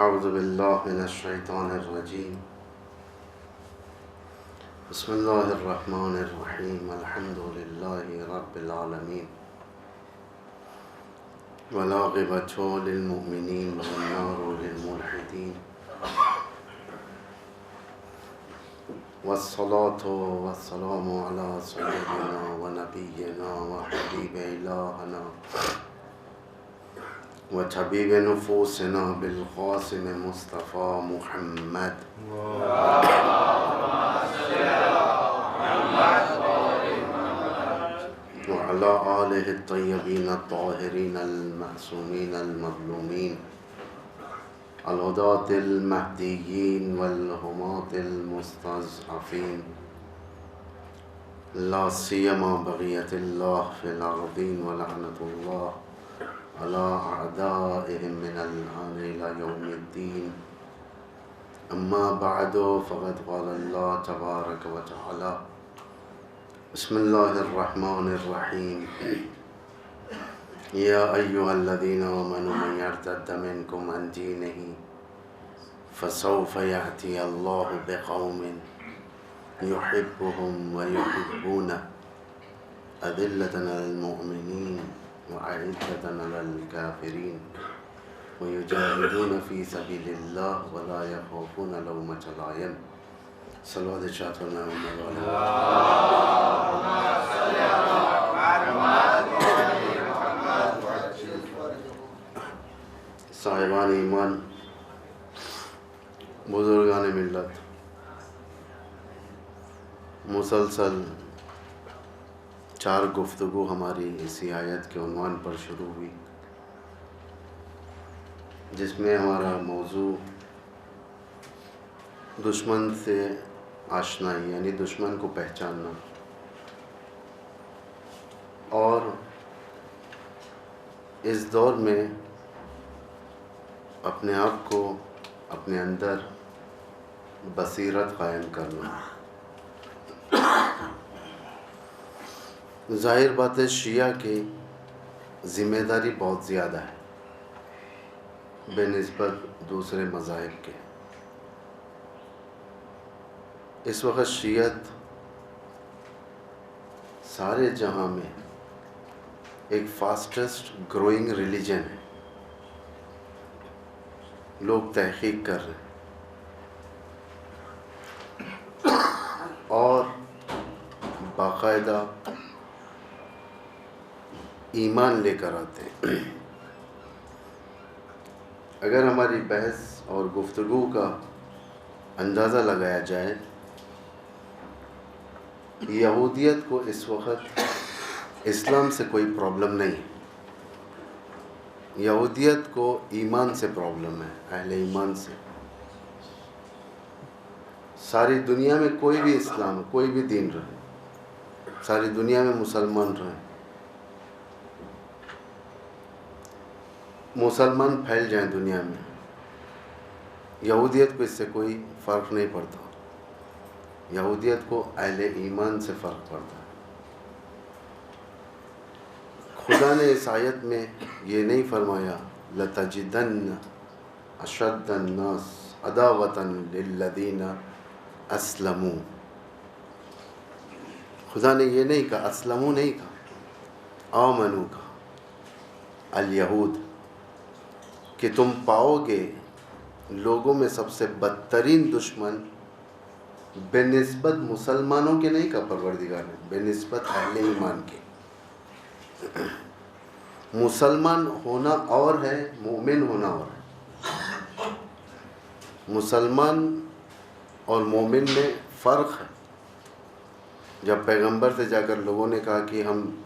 अऊज़ु बिल्लाहि मिनश शैतानिर रजीम। बिस्मिल्लाहिर रहमानिर रहीम। अल्हम्दुलिल्लाहि रब्बिल आलमीन। वल आक़िबतु लिल मुमिनीन वन्नारु लिल मुल्हिदीन। वस्सलातु वस्सलामु अला सय्यिदिना व नबिय्यिना व हबीबि इलाहिना व तबीबि नुफूसिना बिल क़ासिम मुस्तफ़ा मुहम्मद व अला आलिहि तय्यबीन ताहिरीन अल मअसूमीन अल मज़लूमीन अल हुदातिल महदिय्यीन वल हुमातिल मुस्तज़अफ़ीन ला सियमा बग़ियतिल्लाह फ़िल अर्दीन व लअनतुल्लाह अला अअदाइहिम मिनल आन इला यौमिद्दीन। अम्मा बअदु फ़क़द क़ालल्लाह तबारक व तआला बिस्मिल्लाहिर रहमानिर रहीम। या अय्युहल्लज़ीना आमनू मन यर्तद्द मिनकुम अन दीनिही फ़सौफ़ यअती अल्लाहु बिक़ौमिन युहिब्बुहुम व युहिब्बूनहु अज़िल्लतन अलल मुअमिनीन व अइज़्ज़तन अलल काफ़िरीन व युजाहिदून फ़ी सबीलिल्लाह व ला यख़ाफ़ून लौमत लाइम। सल्लल्लाहु अलैहि साहिबान ईमान, बुज़ुर्गान मिल्लत, मुसलसल 4 गुफ्तगू हमारी इसी आयत के उन्वान पर शुरू हुई, जिसमें हमारा मौजू दुश्मन से आशनाई यानी दुश्मन को पहचानना और इस दौर में अपने आप को अपने अंदर बसीरत कायम करना। ज़ाहिर बात है, शिया की ज़िम्मेदारी बहुत ज़्यादा है बेनिस्बत दूसरे मज़ाहिब के। इस वक्त शियत सारे जहां में एक फास्टेस्ट ग्रोइंग रिलीजन है। लोग तहक़ीक़ कर रहे हैं और बाकायदा ईमान लेकर आते हैं। अगर हमारी बहस और गुफ्तगू का अंदाज़ा लगाया जाए, यहूदियत को इस वक्त इस्लाम से कोई प्रॉब्लम नहीं है। यहूदियत को ईमान से प्रॉब्लम है, अहले ईमान से। सारी दुनिया में कोई भी इस्लाम, कोई भी दीन रहे, सारी दुनिया में मुसलमान रहे, मुसलमान फैल जाएं दुनिया में, यहूदियत को इससे कोई फ़र्क नहीं पड़ता। यहूदियत को अहले ईमान से फ़र्क पड़ता है। खुदा ने इस आयत में ये नहीं फरमाया लतजिदन्न अशद्दन नास अदावतन लिल्लज़ीना अस्लमू। खुदा ने ये नहीं कहा, अस्लमू नहीं कहा, आमनू कहा, अल यहूद, कि तुम पाओगे लोगों में सबसे बदतरीन दुश्मन बेनिस्बत मुसलमानों के नहीं का परवरदिगार है, बेनिस्बत अहले ईमान के। मुसलमान होना और है, मोमिन होना और है। मुसलमान और मोमिन में फ़र्क है। जब पैगंबर से जाकर लोगों ने कहा कि हम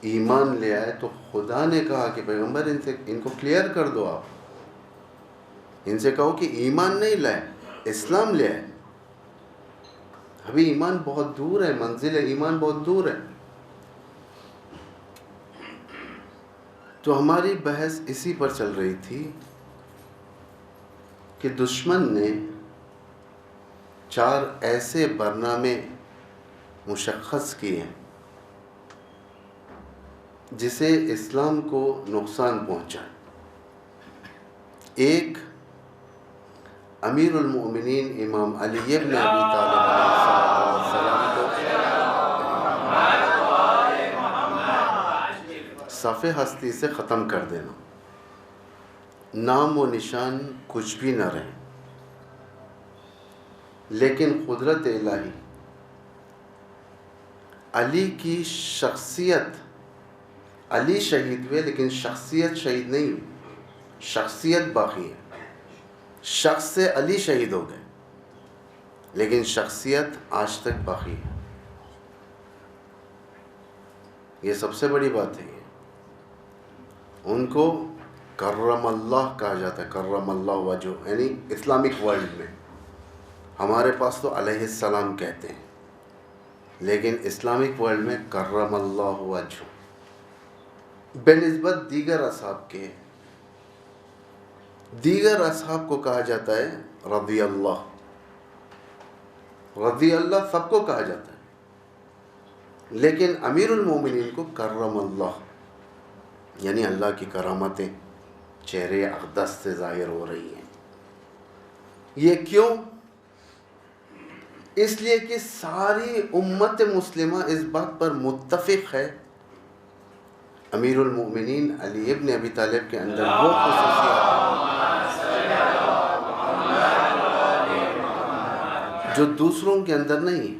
ईमान ले आए, तो खुदा ने कहा कि पैगंबर इनको क्लियर कर दो, आप इनसे कहो कि ईमान नहीं लाए, इस्लाम ले आए। अभी ईमान बहुत दूर है, मंजिल ईमान बहुत दूर है। तो हमारी बहस इसी पर चल रही थी कि दुश्मन ने 4 ऐसे बरनामे मुशख्खस किए हैं जिसे इस्लाम को नुकसान पहुंचा। एक, अमीरुल मोमिनीन इमाम अली इब्न अबी तालिब अलैहिस्सलाम को सफ़े हस्ती से ख़त्म कर देना, नाम व निशान कुछ भी न रहे। लेकिन कुदरत इलाही, अली की शख्सियत, अली शहीद हुए लेकिन शख्सियत शहीद नहीं हुई, शख्सियत बाकी है। शख्स से अली शहीद हो गए लेकिन शख्सियत आज तक बाकी है। ये सबसे बड़ी बात है। उनको कर्रमल्लाह कहा जाता है, कर्रमल्लाह वजह, यानी इस्लामिक वर्ल्ड में। हमारे पास तो अलैहिस्सलाम कहते हैं, लेकिन इस्लामिक वर्ल्ड में कर्रमल्लाह वजह बेनिस्बत दीगर असहाब के, दीगर असहाब को कहा जाता है रज़ी अल्लाह, रज़ी अल्लाह सबको कहा जाता है। लेकिन अमीरुल मोमिनीन को कर्रमल्लाह, यानी अल्लाह की करामतें चेहरे अक़दस से ज़ाहिर हो रही हैं। ये क्यों? इसलिए कि सारी उम्मत मुस्लिमा इस बात पर मुत्तफ़िक़ है अमीरुल मोमिनीन अली इब्न अबी तालिब के अंदर वो ख़ुसूसियात जो दूसरों के अंदर नहीं है।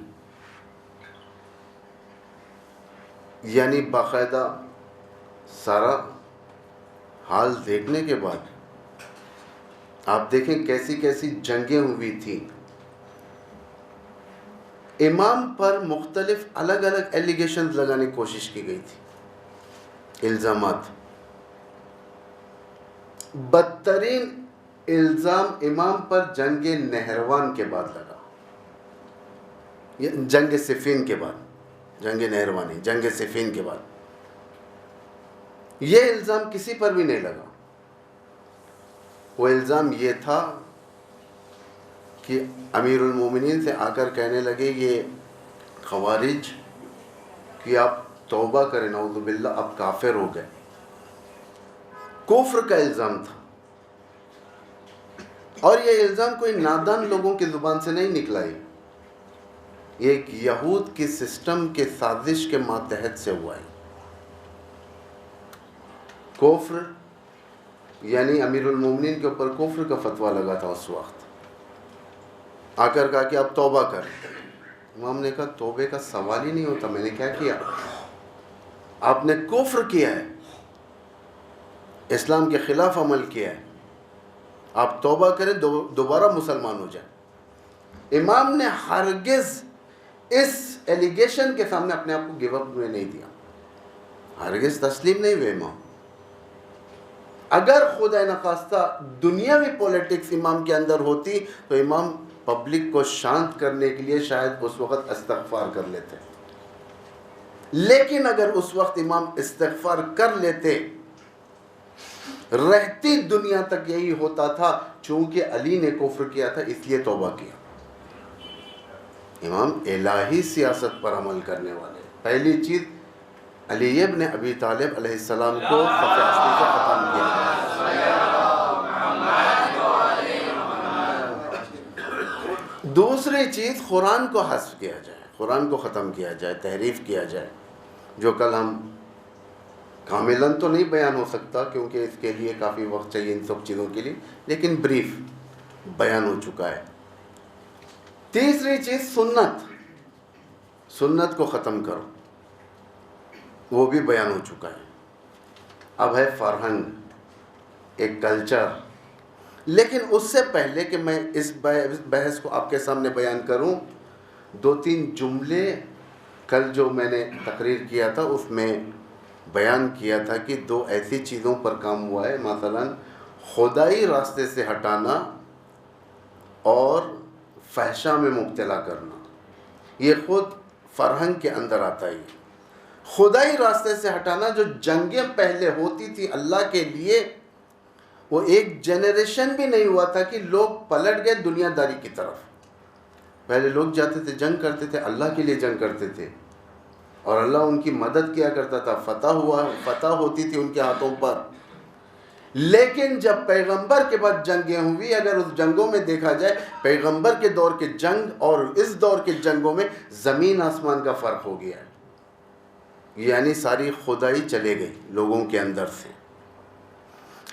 यानी बाकायदा सारा हाल देखने के बाद आप देखें कैसी कैसी जंगें हुई थी। इमाम पर मुख्तलिफ अलग अलग एलिगेशन लगाने की कोशिश की गई थी, इल्ज़ामात। बदतरीन इल्ज़ाम इमाम पर जंग नहरवान के बाद लगा, ये जंग सिफीन के बाद, जंग नहरवान नहीं, जंग सिफीन के बाद। ये इल्ज़ाम किसी पर भी नहीं लगा। वो इल्ज़ाम ये था कि अमीरुल मोमिनीन से आकर कहने लगे ये खवारिज कि आप तौबा करें, नऊज़ु बिल्लाह, अब काफिर हो गए। कुफ्र का इल्ज़ाम था। और ये इल्ज़ाम कोई नादान लोगों की ज़ुबान से नहीं निकला, ये एक यहूद की सिस्टम के साजिश के मातहत से हुआ है। कुफ्र यानी अमीरुल मोमिनीन के ऊपर कुफ्र का फतवा लगा था उस वक्त। आकर कहा कि आप तौबा करें। इमाम ने कहा तौबे का सवाल ही नहीं होता, मैंने क्या किया? आपने कुफ्र किया है, इस्लाम के खिलाफ अमल किया है, आप तौबा करें, दोबारा मुसलमान हो जाए। इमाम ने हरगिज़ इस एलिगेशन के सामने अपने आप को गिव अप में नहीं दिया, हरगिज़ तस्लीम नहीं हुए इमाम। अगर खुदा न खास्ता दुनियावी पॉलिटिक्स इमाम के अंदर होती तो इमाम पब्लिक को शांत करने के लिए शायद उस वक्त इस्तग़फ़ार कर लेते। लेकिन अगर उस वक्त इमाम इस्तग़फ़ार कर लेते, रहती दुनिया तक यही होता था, चूंकि अली ने कुफ्र किया था इसलिए तौबा किया। इमाम इलाही सियासत पर अमल करने वाले। पहली चीज़ अली इब्न अबी तालिब अलैहिस्सलाम को सफ़े हस्ती से ख़त्म किया। दूसरी चीज़ कुरान को हस्फ किया जाए, कुरान को ख़त्म किया जाए, तहरीफ किया जाए, जो कल हम कामिलन तो नहीं बयान हो सकता क्योंकि इसके लिए काफ़ी वक्त चाहिए इन सब चीज़ों के लिए, लेकिन ब्रीफ बयान हो चुका है। तीसरी चीज़ सुन्नत, सुन्नत को ख़त्म करो, वो भी बयान हो चुका है। अब है फरहंग, एक कल्चर। लेकिन उससे पहले कि मैं इस बहस को आपके सामने बयान करूं, दो तीन जुमले कल जो मैंने तकरीर किया था उसमें बयान किया था कि दो ऐसी चीज़ों पर काम हुआ है, मसलन खुदाई रास्ते से हटाना और फहशा में मुब्तला करना। ये ख़ुद फरहंग के अंदर आता है। खुदाई रास्ते से हटाना, जो जंगें पहले होती थी अल्लाह के लिए, वो एक जनरेशन भी नहीं हुआ था कि लोग पलट गए दुनियादारी की तरफ। पहले लोग जाते थे, जंग करते थे, अल्लाह के लिए जंग करते थे और अल्लाह उनकी मदद किया करता था। फतह होती थी उनके हाथों पर। लेकिन जब पैगंबर के बाद जंगें हुई, अगर उस जंगों में देखा जाए पैगंबर के दौर के जंग और इस दौर के जंगों में ज़मीन आसमान का फ़र्क हो गया है। यानी सारी खुदाई चले गई लोगों के अंदर से।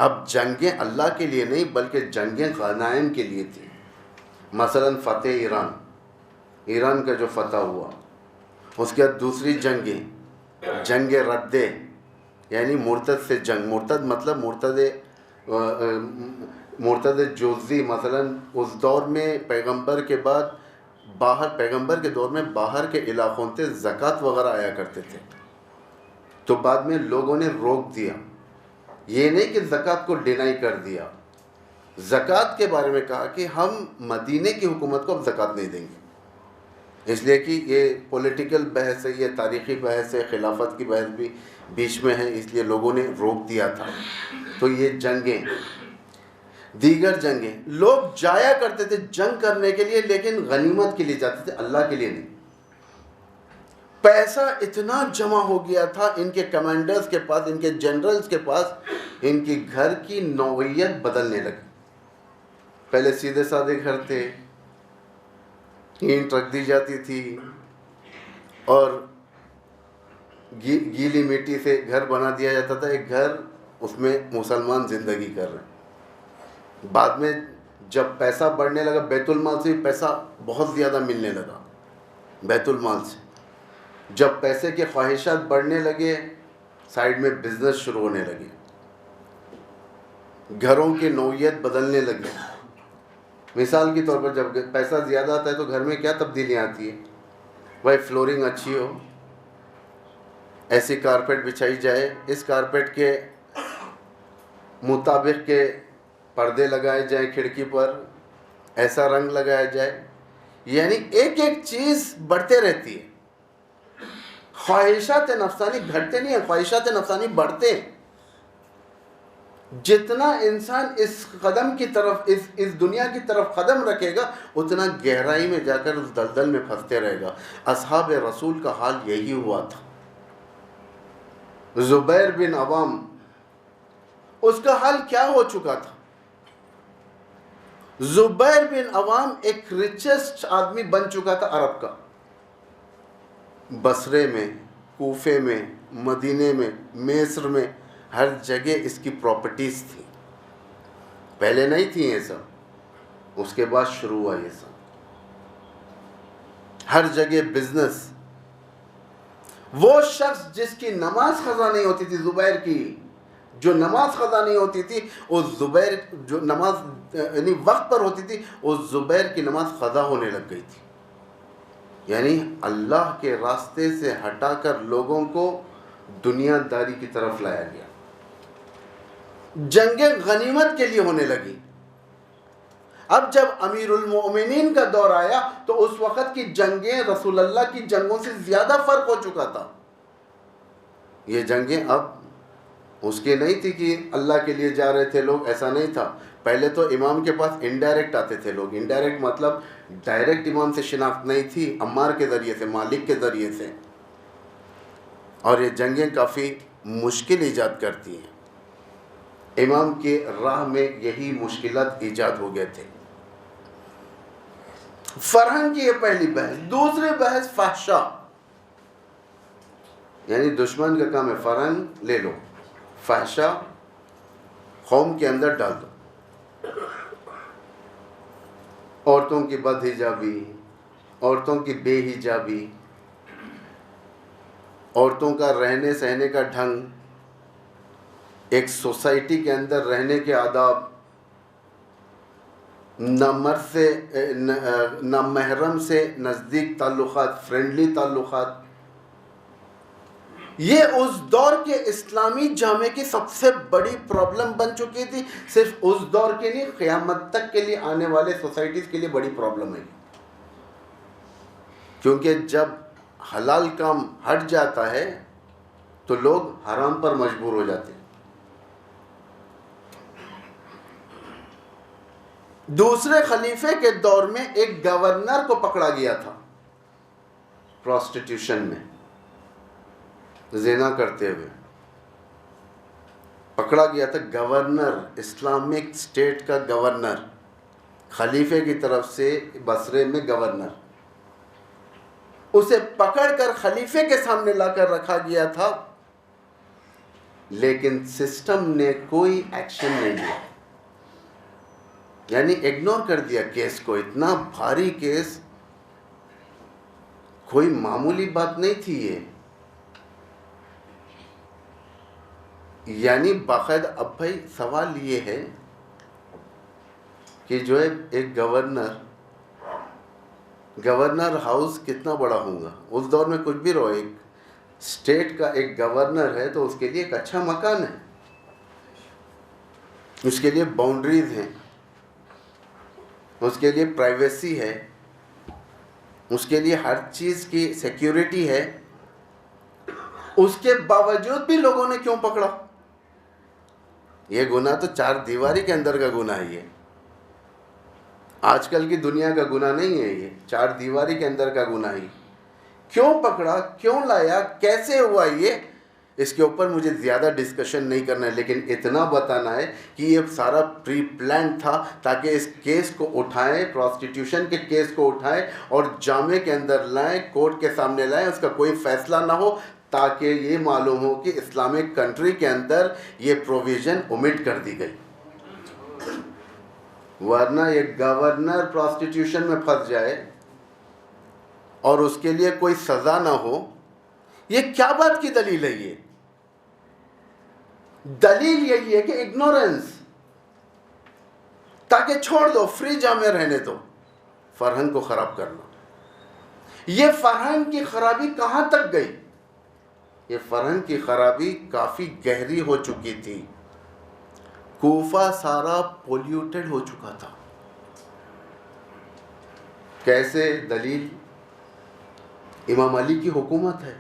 अब जंगें अल्लाह के लिए नहीं बल्कि जंगें गनाइम के लिए थी। मसलन फ़तेह ईरान, ईरान का जो फ़तह हुआ, उसके बाद दूसरी जंगें, जंग रद्दे यानी मुर्तद से जंग। मुर्तद मतलब मुर्तद जुज़ी। मसलन उस दौर में पैगंबर के बाद पैगंबर के दौर में बाहर के इलाक़ों से ज़कात वग़ैरह आया करते थे, तो बाद में लोगों ने रोक दिया। ये नहीं कि ज़कात को डिनाई कर दिया, ज़कात के बारे में कहा कि हम मदीने की हुकूमत को अब ज़कात नहीं देंगे, इसलिए कि ये पॉलिटिकल बहस है, ये तारीख़ी बहस है, खिलाफत की बहस भी बीच में है, इसलिए लोगों ने रोक दिया था। तो ये जंगें, दीगर जंगें, लोग जाया करते थे जंग करने के लिए, लेकिन गनीमत के लिए जाते थे, अल्लाह के लिए नहीं। पैसा इतना जमा हो गया था इनके कमांडर्स के पास, इनके जनरल्स के पास, इनकी घर की नौइयत बदलने लगी। पहले सीधे साधे घर थे, ईंट रख दी जाती थी और गीली मिट्टी से घर बना दिया जाता था, एक घर, उसमें मुसलमान ज़िंदगी कर रहे हैं। बाद में जब पैसा बढ़ने लगा, बैतुल माल से पैसा बहुत ज़्यादा मिलने लगा। बैतुल माल से जब पैसे के ख्वाहिशात बढ़ने लगे, साइड में बिजनेस शुरू होने लगे, घरों की नौइयत बदलने लगी। मिसाल के तौर पर जब पैसा ज़्यादा आता है तो घर में क्या तब्दीलियाँ आती है, भाई फ्लोरिंग अच्छी हो, ऐसी कारपेट बिछाई जाए, इस कारपेट के मुताबिक के पर्दे लगाए जाए खिड़की पर, ऐसा रंग लगाया जाए। यानी एक एक चीज़ बढ़ते रहती है। ख्वाहिशात नफ्सानी घटते नहीं है, ख्वाहिशात नफ्सानी बढ़ते हैं। जितना इंसान इस कदम की तरफ, इस दुनिया की तरफ कदम रखेगा, उतना गहराई में जाकर उस दलदल में फंसते रहेगा। असहाब रसूल का हाल यही हुआ था। ज़ुबैर बिन अवाम, उसका हाल क्या हो चुका था? ज़ुबैर बिन अवाम एक रिचेस्ट आदमी बन चुका था अरब का। बसरे में, कूफे में, मदीने में, मिस्र में, हर जगह इसकी प्रॉपर्टीज़ थी। पहले नहीं थी ये सब, उसके बाद शुरू हुआ ये सब। हर जगह बिजनेस। वो शख्स जिसकी नमाज क़ज़ा नहीं होती थी, ज़ुबैर की जो नमाज क़ज़ा नहीं होती थी, उस ज़ुबैर जो नमाज यानी वक्त पर होती थी, उस ज़ुबैर की नमाज क़ज़ा होने लग गई थी। यानी अल्लाह के रास्ते से हटाकर लोगों को दुनियादारी की तरफ लाया गया। जंगें गनीमत के लिए होने लगी। अब जब अमीरुल मोमिनीन का दौर आया तो उस वक़्त की जंगें रसूलुल्लाह की जंगों से ज़्यादा फ़र्क हो चुका था। ये जंगें अब उसकी नहीं थी कि अल्लाह के लिए जा रहे थे लोग, ऐसा नहीं था। पहले तो इमाम के पास इनडायरेक्ट आते थे लोग। इनडायरेक्ट मतलब डायरेक्ट इमाम से शिनाख्त नहीं थी, अम्मार के ज़रिए से, मालिक के ज़रिए से। और ये जंगें काफ़ी मुश्किल ईजाद करती हैं। इमाम के राह में यही मुश्किलात ईजाद हो गए थे। फरहंग की ये पहली बहस। दूसरी बहस फहशा, यानी दुश्मन का काम है फरहंग ले लो, फहशा कौम के अंदर डाल दो। औरतों की बदहिजाबी, औरतों की बेहिजाबी, औरतों का रहने सहने का ढंग, एक सोसाइटी के अंदर रहने के आदाब, न मर्द से न महरम से नज़दीक ताल्लुक़ात, फ्रेंडली ताल्लुक़ात, ये उस दौर के इस्लामी जामे की सबसे बड़ी प्रॉब्लम बन चुकी थी। सिर्फ उस दौर के लिए, क़यामत तक के लिए आने वाले सोसाइटीज़ के लिए बड़ी प्रॉब्लम है। क्योंकि जब हलाल काम हट जाता है तो लोग हराम पर मजबूर हो जाते हैं। दूसरे खलीफे के दौर में एक गवर्नर को पकड़ा गया था प्रोस्टिट्यूशन में, ज़िना करते हुए। पकड़ा गया था गवर्नर, इस्लामिक स्टेट का गवर्नर, खलीफे की तरफ से बसरे में गवर्नर, उसे पकड़कर खलीफे के सामने लाकर रखा गया था, लेकिन सिस्टम ने कोई एक्शन नहीं लिया, यानी इग्नोर कर दिया केस को। इतना भारी केस, कोई मामूली बात नहीं थी ये। यानी बाकायदा अब भाई सवाल ये है कि जो है एक गवर्नर हाउस कितना बड़ा होगा उस दौर में, कुछ भी रहो, एक स्टेट का एक गवर्नर है तो उसके लिए एक अच्छा मकान है, उसके लिए बाउंड्रीज हैं, उसके लिए प्राइवेसी है, उसके लिए हर चीज़ की सिक्योरिटी है। उसके बावजूद भी लोगों ने क्यों पकड़ा? ये गुनाह तो चार दीवारी के अंदर का गुनाह है। ये आजकल की दुनिया का गुनाह नहीं है, ये चार दीवारी के अंदर का गुनाह है। क्यों पकड़ा, क्यों लाया, कैसे हुआ, ये इसके ऊपर मुझे ज़्यादा डिस्कशन नहीं करना है, लेकिन इतना बताना है कि ये सारा प्री प्लान था ताकि इस केस को उठाएं, प्रॉस्टिट्यूशन के केस को उठाएं और जामे के अंदर लाएं, कोर्ट के सामने लाएं, उसका कोई फैसला ना हो, ताकि ये मालूम हो कि इस्लामिक कंट्री के अंदर ये प्रोविज़न ओमिट कर दी गई। वरना ये गवर्नर प्रॉस्टिट्यूशन में फंस जाए और उसके लिए कोई सज़ा ना हो, ये क्या बात की दलील है? ये दलील यही है कि इग्नोरेंस, ताकि छोड़ दो, फ्री जामे रहने दो, फरहंग को ख़राब करना। ये फरहंग की ख़राबी कहाँ तक गई? ये फरहंग की ख़राबी काफ़ी गहरी हो चुकी थी। कूफा सारा पोल्यूटेड हो चुका था। कैसे? दलील इमाम अली की हुकूमत है,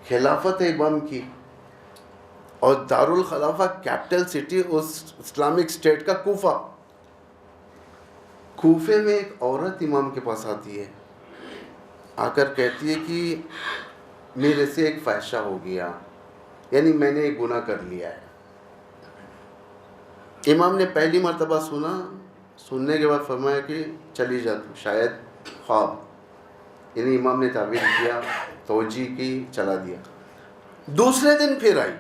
खिलाफत है इमाम की, और दारुल खलाफा कैपिटल सिटी उस इस्लामिक स्टेट का कूफा। कूफे में एक औरत इमाम के पास आती है, आकर कहती है कि मेरे से एक फहशा हो गया, यानी मैंने एक गुनाह कर लिया है। इमाम ने पहली मर्तबा सुना, सुनने के बाद फरमाया कि चली जा तू, शायद ख्वाब, यानी इमाम ने ताबीर किया, तोजी की, चला दिया। दूसरे दिन फिर आई,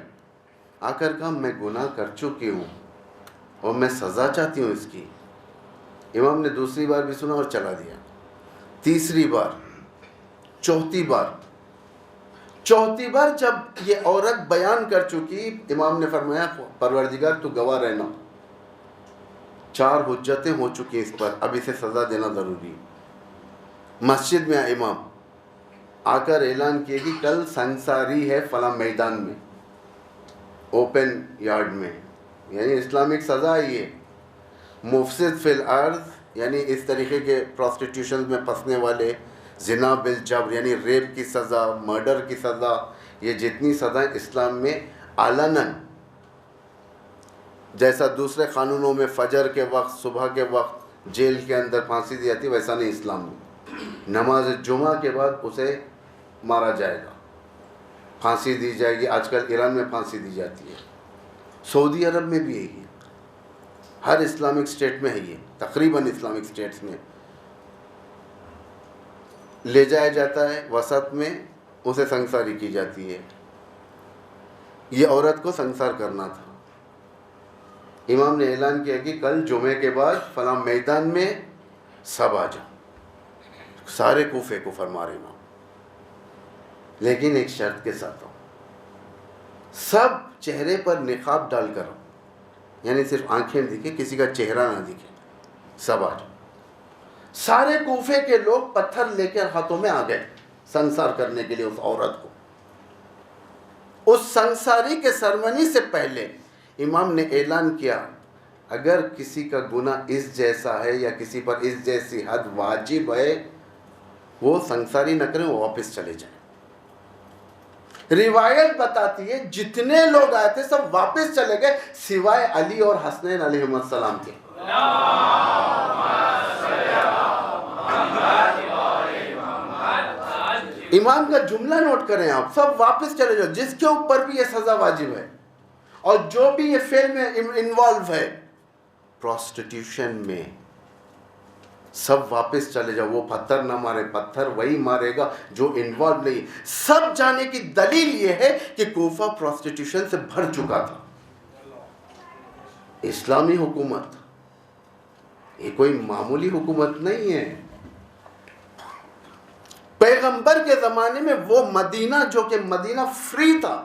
आकर कहा मैं गुनाह कर चुकी हूँ और मैं सज़ा चाहती हूँ इसकी। इमाम ने दूसरी बार भी सुना और चला दिया। तीसरी बार, चौथी बार जब ये औरत बयान कर चुकी, इमाम ने फरमाया परवरदिगार तू गवाह रहना, 4 हुज्जतें हो चुकी इस पर, अब इसे सज़ा देना ज़रूरी। मस्जिद में आए इमाम, आकर ऐलान किए कि कल संसारी है फला मैदान में, ओपन यार्ड में, यानी इस्लामिक सज़ा है ये। मुफसिद फिल अर्ज़, यानी इस तरीके के प्रॉस्टिट्यूशन में फंसने वाले, जिना बिल जबर यानी रेप की सज़ा, मर्डर की सज़ा, ये जितनी सज़ाएँ इस्लाम में आलनन, जैसा दूसरे क़ानूनों में फ़जर के वक्त, सुबह के वक्त जेल के अंदर फांसी दी जाती, वैसा नहीं इस्लाम में। नमाज जुमा के बाद उसे मारा जाएगा, फांसी दी जाएगी। आजकल ईरान में फांसी दी जाती है, सऊदी अरब में भी यही है, हर इस्लामिक स्टेट में है ये, तकरीबन इस्लामिक स्टेट्स में ले जाया जाता है, वसत में उसे संसारी की जाती है। ये औरत को संसार करना था। इमाम ने ऐलान किया कि कल जुमे के बाद फला मैदान में सब आ जाओ, सारे कूफे को फरमा रहे इमाम, लेकिन एक शर्त के साथ हो, सब चेहरे पर निकाब डाल कर, यानी सिर्फ आंखें दिखे, किसी का चेहरा ना दिखे, सब आ जाओ। सारे कूफे के लोग पत्थर लेकर हाथों में आ गए संसार करने के लिए उस औरत को। उस संसारी के सरमनी से पहले इमाम ने ऐलान किया, अगर किसी का गुनाह इस जैसा है या किसी पर इस जैसी हद वाजिब है, वो संसारी न करें, वो वापस चले जाए। रिवायत बताती है जितने लोग आए थे सब वापस चले गए, सिवाय अली और हसनैन अलैहिस्सलाम के। इमाम का जुमला नोट करें आप, सब वापस चले जाओ, जिसके ऊपर भी ये सजा वाजिब है। और जो भी ये फिल्म में इन्वॉल्व है प्रोस्टिट्यूशन में, सब वापस चले जाओ। वो पत्थर ना मारे, पत्थर वही मारेगा जो इन्वॉल्व नहीं। सब जाने की दलील ये है कि कूफा प्रोस्टिट्यूशन से भर चुका था। इस्लामी हुकूमत ये कोई मामूली हुकूमत नहीं है। पैगंबर के ज़माने में वो मदीना, जो कि मदीना फ्री था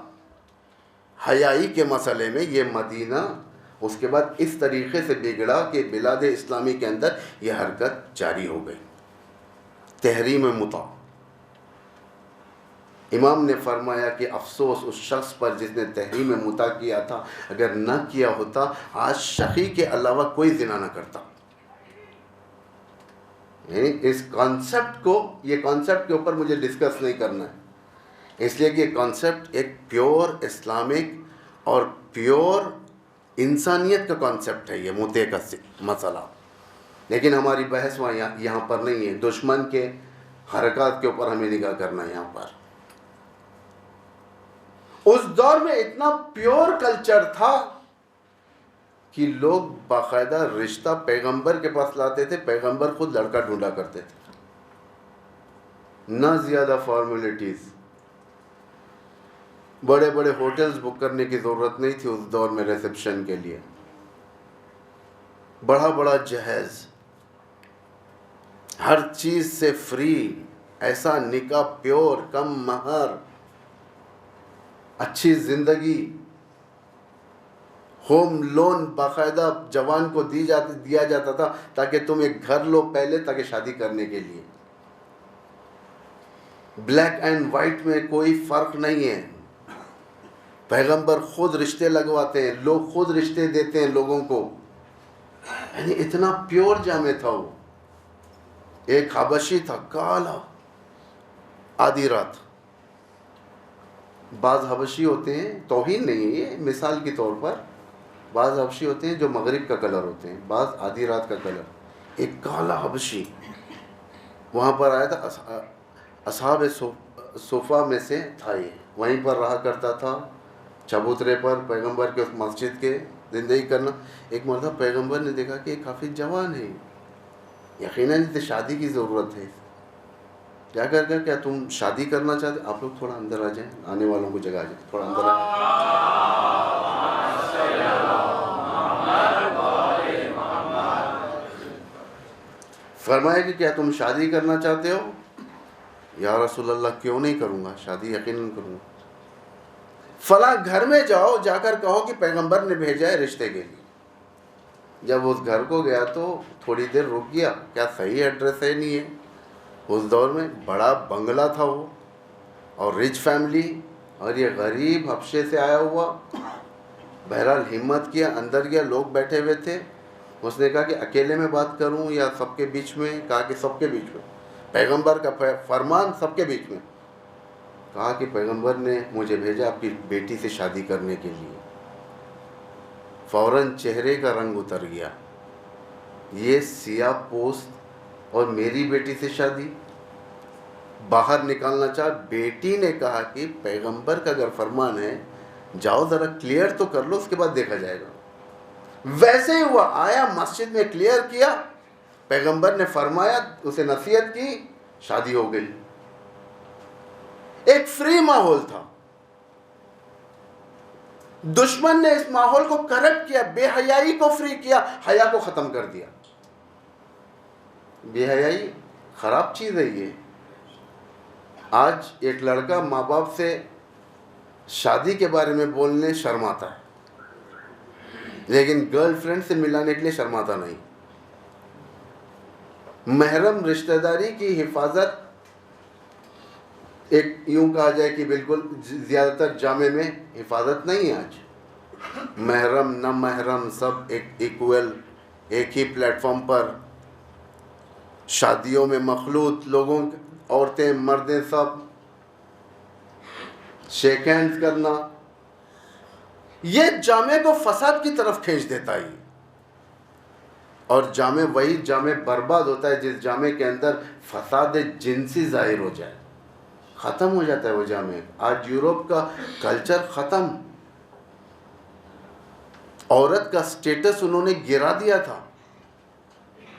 हयाई के मसले में, ये मदीना उसके बाद इस तरीक़े से बिगड़ा कि बिलाद इस्लामी के अंदर ये हरकत जारी हो गई, तहरीम मुता। इमाम ने फरमाया कि अफसोस उस शख्स पर जिसने तहरीम मुता किया था, अगर न किया होता आज शकी के अलावा कोई जिना न करता। इस कॉन्सेप्ट को, ये कॉन्सेप्ट के ऊपर मुझे डिस्कस नहीं करना है, इसलिए कि ये कॉन्सेप्ट एक प्योर इस्लामिक और प्योर इंसानियत का कॉन्सेप्ट है, ये मुते का मसला। लेकिन हमारी बहस वहाँ यहाँ पर नहीं है। दुश्मन के हरकत के ऊपर हमें निगाह करना है। यहाँ पर उस दौर में इतना प्योर कल्चर था कि लोग बाकायदा रिश्ता पैगंबर के पास लाते थे, पैगंबर खुद लड़का ढूंढा करते थे, ना ज़्यादा फॉर्मेलिटीज़। बड़े बड़े होटल्स बुक करने की ज़रूरत नहीं थी उस दौर में रिसेप्शन के लिए। बड़ा बड़ा जहेज़, हर चीज़ से फ्री, ऐसा निकाह प्योर, कम महर, अच्छी ज़िंदगी, होम लोन बाकायदा जवान को दिया जाता था ताकि तुम एक घर लो पहले, ताकि शादी करने के लिए। ब्लैक एंड वाइट में कोई फ़र्क नहीं है। पैगंबर खुद रिश्ते लगवाते हैं, लोग खुद रिश्ते देते हैं लोगों को। यानी इतना प्योर जामे था वो। एक हबशी था, काला, आधी रात। बाज़ हबशी होते हैं, तौहीन नहीं है ये, मिसाल के तौर पर, बाज़ हबशी होते हैं जो मगरिब का कलर होते हैं, बाज़ आधी रात का कलर। एक काला हबशी वहाँ पर आया था, असहाब सोफ़ा में से था ये, वहीं पर रहा करता था, चबूतरे पर पैगंबर के उस मस्जिद के ज़िंदगी करना। एक मरतबा पैगंबर ने देखा कि काफ़ी जवान है, यकीनन इसे शादी की ज़रूरत है। क्या कर क्या तुम शादी करना चाहते? आप लोग थोड़ा अंदर आ जाएं, आने वालों को जगह आ जाए, थोड़ा अंदर आ। फरमाया कि क्या तुम शादी करना चाहते हो? या रसूल अल्लाह, क्यों नहीं करूँगा, शादी यकीनन करूँगा। फला घर में जाओ, जाकर कहो कि पैगंबर ने भेजा है रिश्ते के लिए। जब उस घर को गया तो थोड़ी देर रुक गया, क्या सही एड्रेस है नहीं है। उस दौर में बड़ा बंगला था वो, और रिच फैमिली, और ये गरीब हबशे से आया हुआ। बहरहाल हिम्मत किया, अंदर गया, लोग बैठे हुए थे। उसने कहा कि अकेले में बात करूं या सबके बीच में? कहा कि सबके बीच में, पैगंबर का फरमान सबके बीच में। कहा कि पैगंबर ने मुझे भेजा आपकी बेटी से शादी करने के लिए। फ़ौरन चेहरे का रंग उतर गया, ये सियाह पोस्त और मेरी बेटी से शादी। बाहर निकालना चाहा। बेटी ने कहा कि पैगंबर का अगर फरमान है, जाओ ज़रा क्लियर तो कर लो, उसके बाद देखा जाएगा। वैसे ही हुआ, आया मस्जिद में क्लियर किया, पैगंबर ने फरमाया, उसे नसीहत की, शादी हो गई। एक फ्री माहौल था। दुश्मन ने इस माहौल को करप्ट किया, बेहयाई को फ्री किया, हया को ख़त्म कर दिया। बेहयाई ख़राब चीज़ है ये। आज एक लड़का माँ बाप से शादी के बारे में बोलने शर्माता है, लेकिन गर्लफ्रेंड से मिलाने के लिए शर्माता नहीं। महरम रिश्तेदारी की हिफाजत, एक यूं कहा जाए कि बिल्कुल ज़्यादातर जामे में हिफाजत नहीं है। आज महरम न महरम सब एक इक्वल, एक ही प्लेटफॉर्म पर, शादियों में मखलूत लोगों, औरतें मर्दें सब शेक हैंड्स करना, ये जामे को फसाद की तरफ खींच देता है। और जामे वही जामे बर्बाद होता है जिस जामे के अंदर फसाद जिनसी जाहिर हो जाए, ख़त्म हो जाता है वो जामे। आज यूरोप का कल्चर ख़त्म, औरत का स्टेटस उन्होंने गिरा दिया था।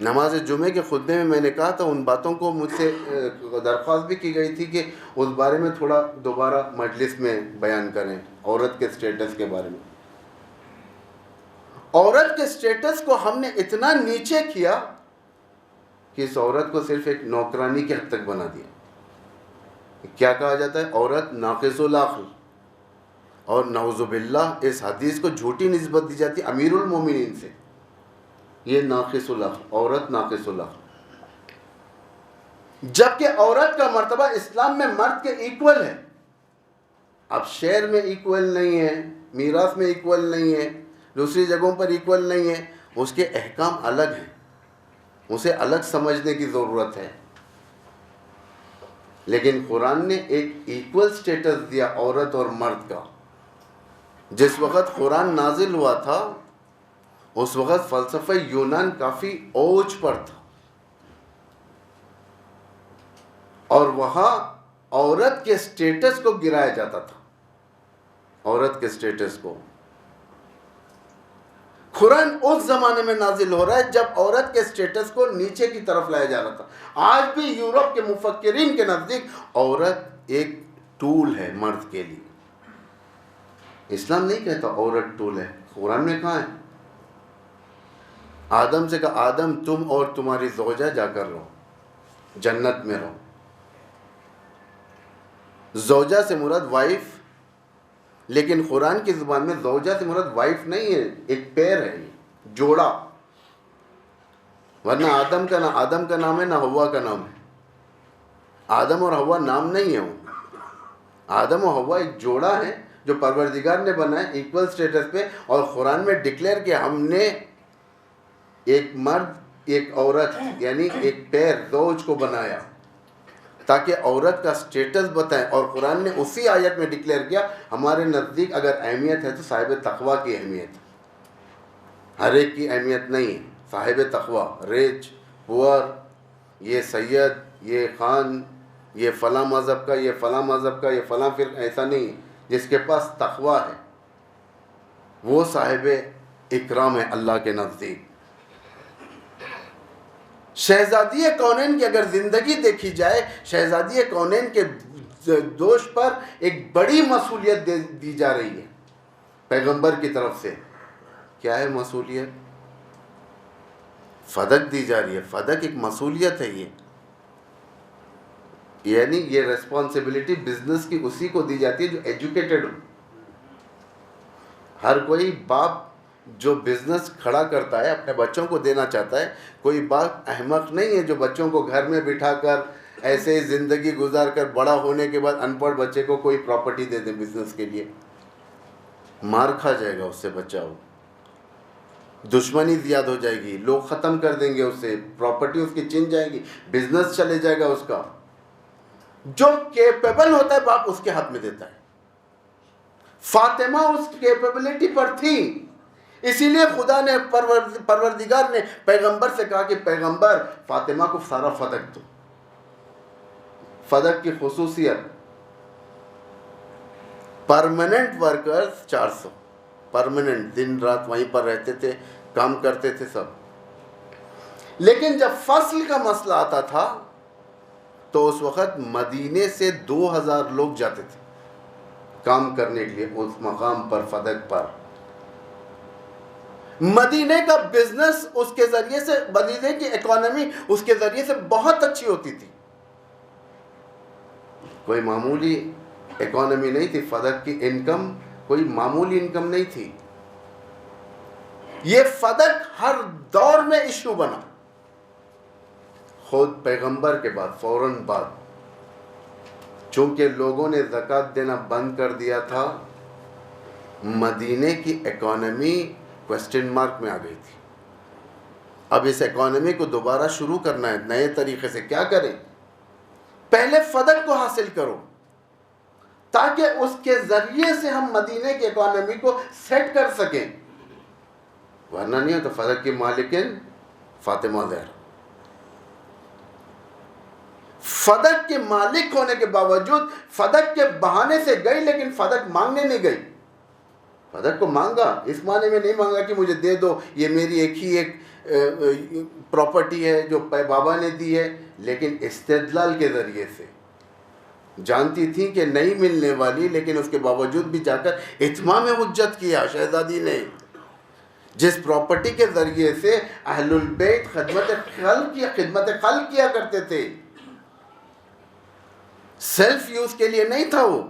नमाज जुमे के खुतबे में मैंने कहा था, उन बातों को मुझसे दरख्वास्त भी की गई थी कि उस बारे में थोड़ा दोबारा मजलिस में बयान करें, औरत के स्टेटस के बारे में। औरत के स्टेटस को हमने इतना नीचे किया कि इस औरत को सिर्फ एक नौकरानी के हद तक बना दिया। क्या कहा जाता है? औरत नाक़िसुल अक़्ल। और नऊज़ुबिल्लाह इस हदीस को झूठी निस्बत दी जाती है अमीरुल मोमिनीन से। ये नाक़िसुल अक़्ल, औरत नाक़िसुल अक़्ल, जबकि औरत का मर्तबा इस्लाम में मर्द के इक्वल है। अब शेयर में इक्वल नहीं है, मीरास में इक्वल नहीं है, दूसरी जगहों पर इक्वल नहीं है, उसके अहकाम अलग हैं, उसे अलग समझने की ज़रूरत है। लेकिन कुरान ने एक इक्वल स्टेटस दिया औरत और मर्द का। जिस वक़्त कुरान नाजिल हुआ था उस वक़्त फ़लसफ़ा यूनान काफ़ी ओज पर था, और वहाँ औरत के स्टेटस को गिराया जाता था। औरत के स्टेटस को कुरान उस ज़माने में नाजिल हो रहा है जब औरत के स्टेटस को नीचे की तरफ लाया जा रहा था। आज भी यूरोप के मुफक्किरीन के नज़दीक औरत एक टूल है मर्द के लिए। इस्लाम नहीं कहता औरत टूल है। कुरान में कहा है? आदम से कहा, आदम तुम और तुम्हारी ज़ौजा जाकर रहो, जन्नत में रहो। ज़ौजा से मुराद वाइफ, लेकिन कुरान की ज़ुबान में ज़ौजा से मुराद वाइफ नहीं है, एक पैर है, जोड़ा। वरना आदम का नाम है ना हव्वा का नाम है। आदम और हव्वा नाम नहीं है वो। आदम और हव्वा एक जोड़ा है जो परवरदिगार ने बनाया इक्वल स्टेटस पे, और कुरान में डिक्लेयर किया हमने एक मर्द एक औरत यानी एक पैर ज़ौज को बनाया ताकि औरत का स्टेटस बताएं। और कुरान ने उसी आयत में डिक्लेयर किया हमारे नज़दीक अगर अहमियत है तो साहिब तक़वा की अहमियत है, हर एक की अहमियत नहीं है। साहिब तक़वा, रिच पुअर, ये सैयद, ये ख़ान, ये फ़लाँ मज़हब का, ये फ़लाँ मज़हब का, ये फ़लाँ फिर ऐसा नहीं है। जिसके पास तक़वा है वो साहिब इकराम है अल्लाह के नज़दीक। शहज़ादी कौनैन की अगर ज़िंदगी देखी जाए, शहज़ादी कौनैन के दोष पर एक बड़ी मसूलियत दी जा रही है पैगंबर की तरफ से। क्या है मसूलियत? फ़दक दी जा रही है। फ़दक एक मसूलियत है ये, यानी ये रेस्पॉन्सिबिलिटी बिजनेस की उसी को दी जाती है जो एजुकेटेड हो। हर कोई बाप जो बिजनेस खड़ा करता है अपने बच्चों को देना चाहता है। कोई बाप अहमक नहीं है जो बच्चों को घर में बिठाकर ऐसे ज़िंदगी गुजार कर बड़ा होने के बाद अनपढ़ बच्चे को कोई प्रॉपर्टी दे दे बिजनेस के लिए। मार खा जाएगा उससे बच्चा, हो दुश्मनी ज़्यादा हो जाएगी, लोग ख़त्म कर देंगे उससे, प्रॉपर्टी उसकी छिन जाएगी, बिजनेस चले जाएगा उसका। जो कैपेबल होता है बाप उसके हाथ में देता है। फातिमा उस कैपेबिलिटी पर थी, इसीलिए खुदा ने परवरदिगार ने पैगंबर से कहा कि पैगंबर फातिमा को सारा फदक दो। फदक की खुसूसियत, परमानेंट वर्कर्स 400 परमानेंट, दिन रात वहीं पर रहते थे, काम करते थे सब। लेकिन जब फसल का मसला आता था तो उस वक़्त मदीने से 2000 लोग जाते थे काम करने के लिए उस मकाम पर, फदक पर। मदीने का बिजनेस उसके ज़रिए से, मदीने की इकोनॉमी उसके ज़रिए से बहुत अच्छी होती थी। कोई मामूली इकोनॉमी नहीं थी। फदक की इनकम कोई मामूली इनकम नहीं थी। ये फदक हर दौर में इशू बना, खुद पैगंबर के बाद फौरन बाद। चूंकि लोगों ने ज़कात देना बंद कर दिया था, मदीने की इकोनॉमी क्वेश्चन मार्क में आ गई थी। अब इस इकोनॉमी को दोबारा शुरू करना है नए तरीके से। क्या करें? पहले फदक को हासिल करो ताकि उसके ज़रिए से हम मदीने की इकोनॉमी को सेट कर सकें, वरना नहीं हो तो फदक की मालिकिन फातिमा ज़हरा। फदक के मालिक होने के बावजूद फदक के बहाने से गई, लेकिन फदक मांगने नहीं गई। फादर को मांगा, इस माने में नहीं मांगा कि मुझे दे दो, ये मेरी एक प्रॉपर्टी है जो बाबा ने दी है, लेकिन इस्तेदलाल के ज़रिए से। जानती थी कि नहीं मिलने वाली, लेकिन उसके बावजूद भी जाकर इत्माम हुज्जत किया शहजादी ने। जिस प्रॉपर्टी के ज़रिए से अहलुल बैत खिदमत खल्क़ किया करते थे, सेल्फ यूज़ के लिए नहीं था वो,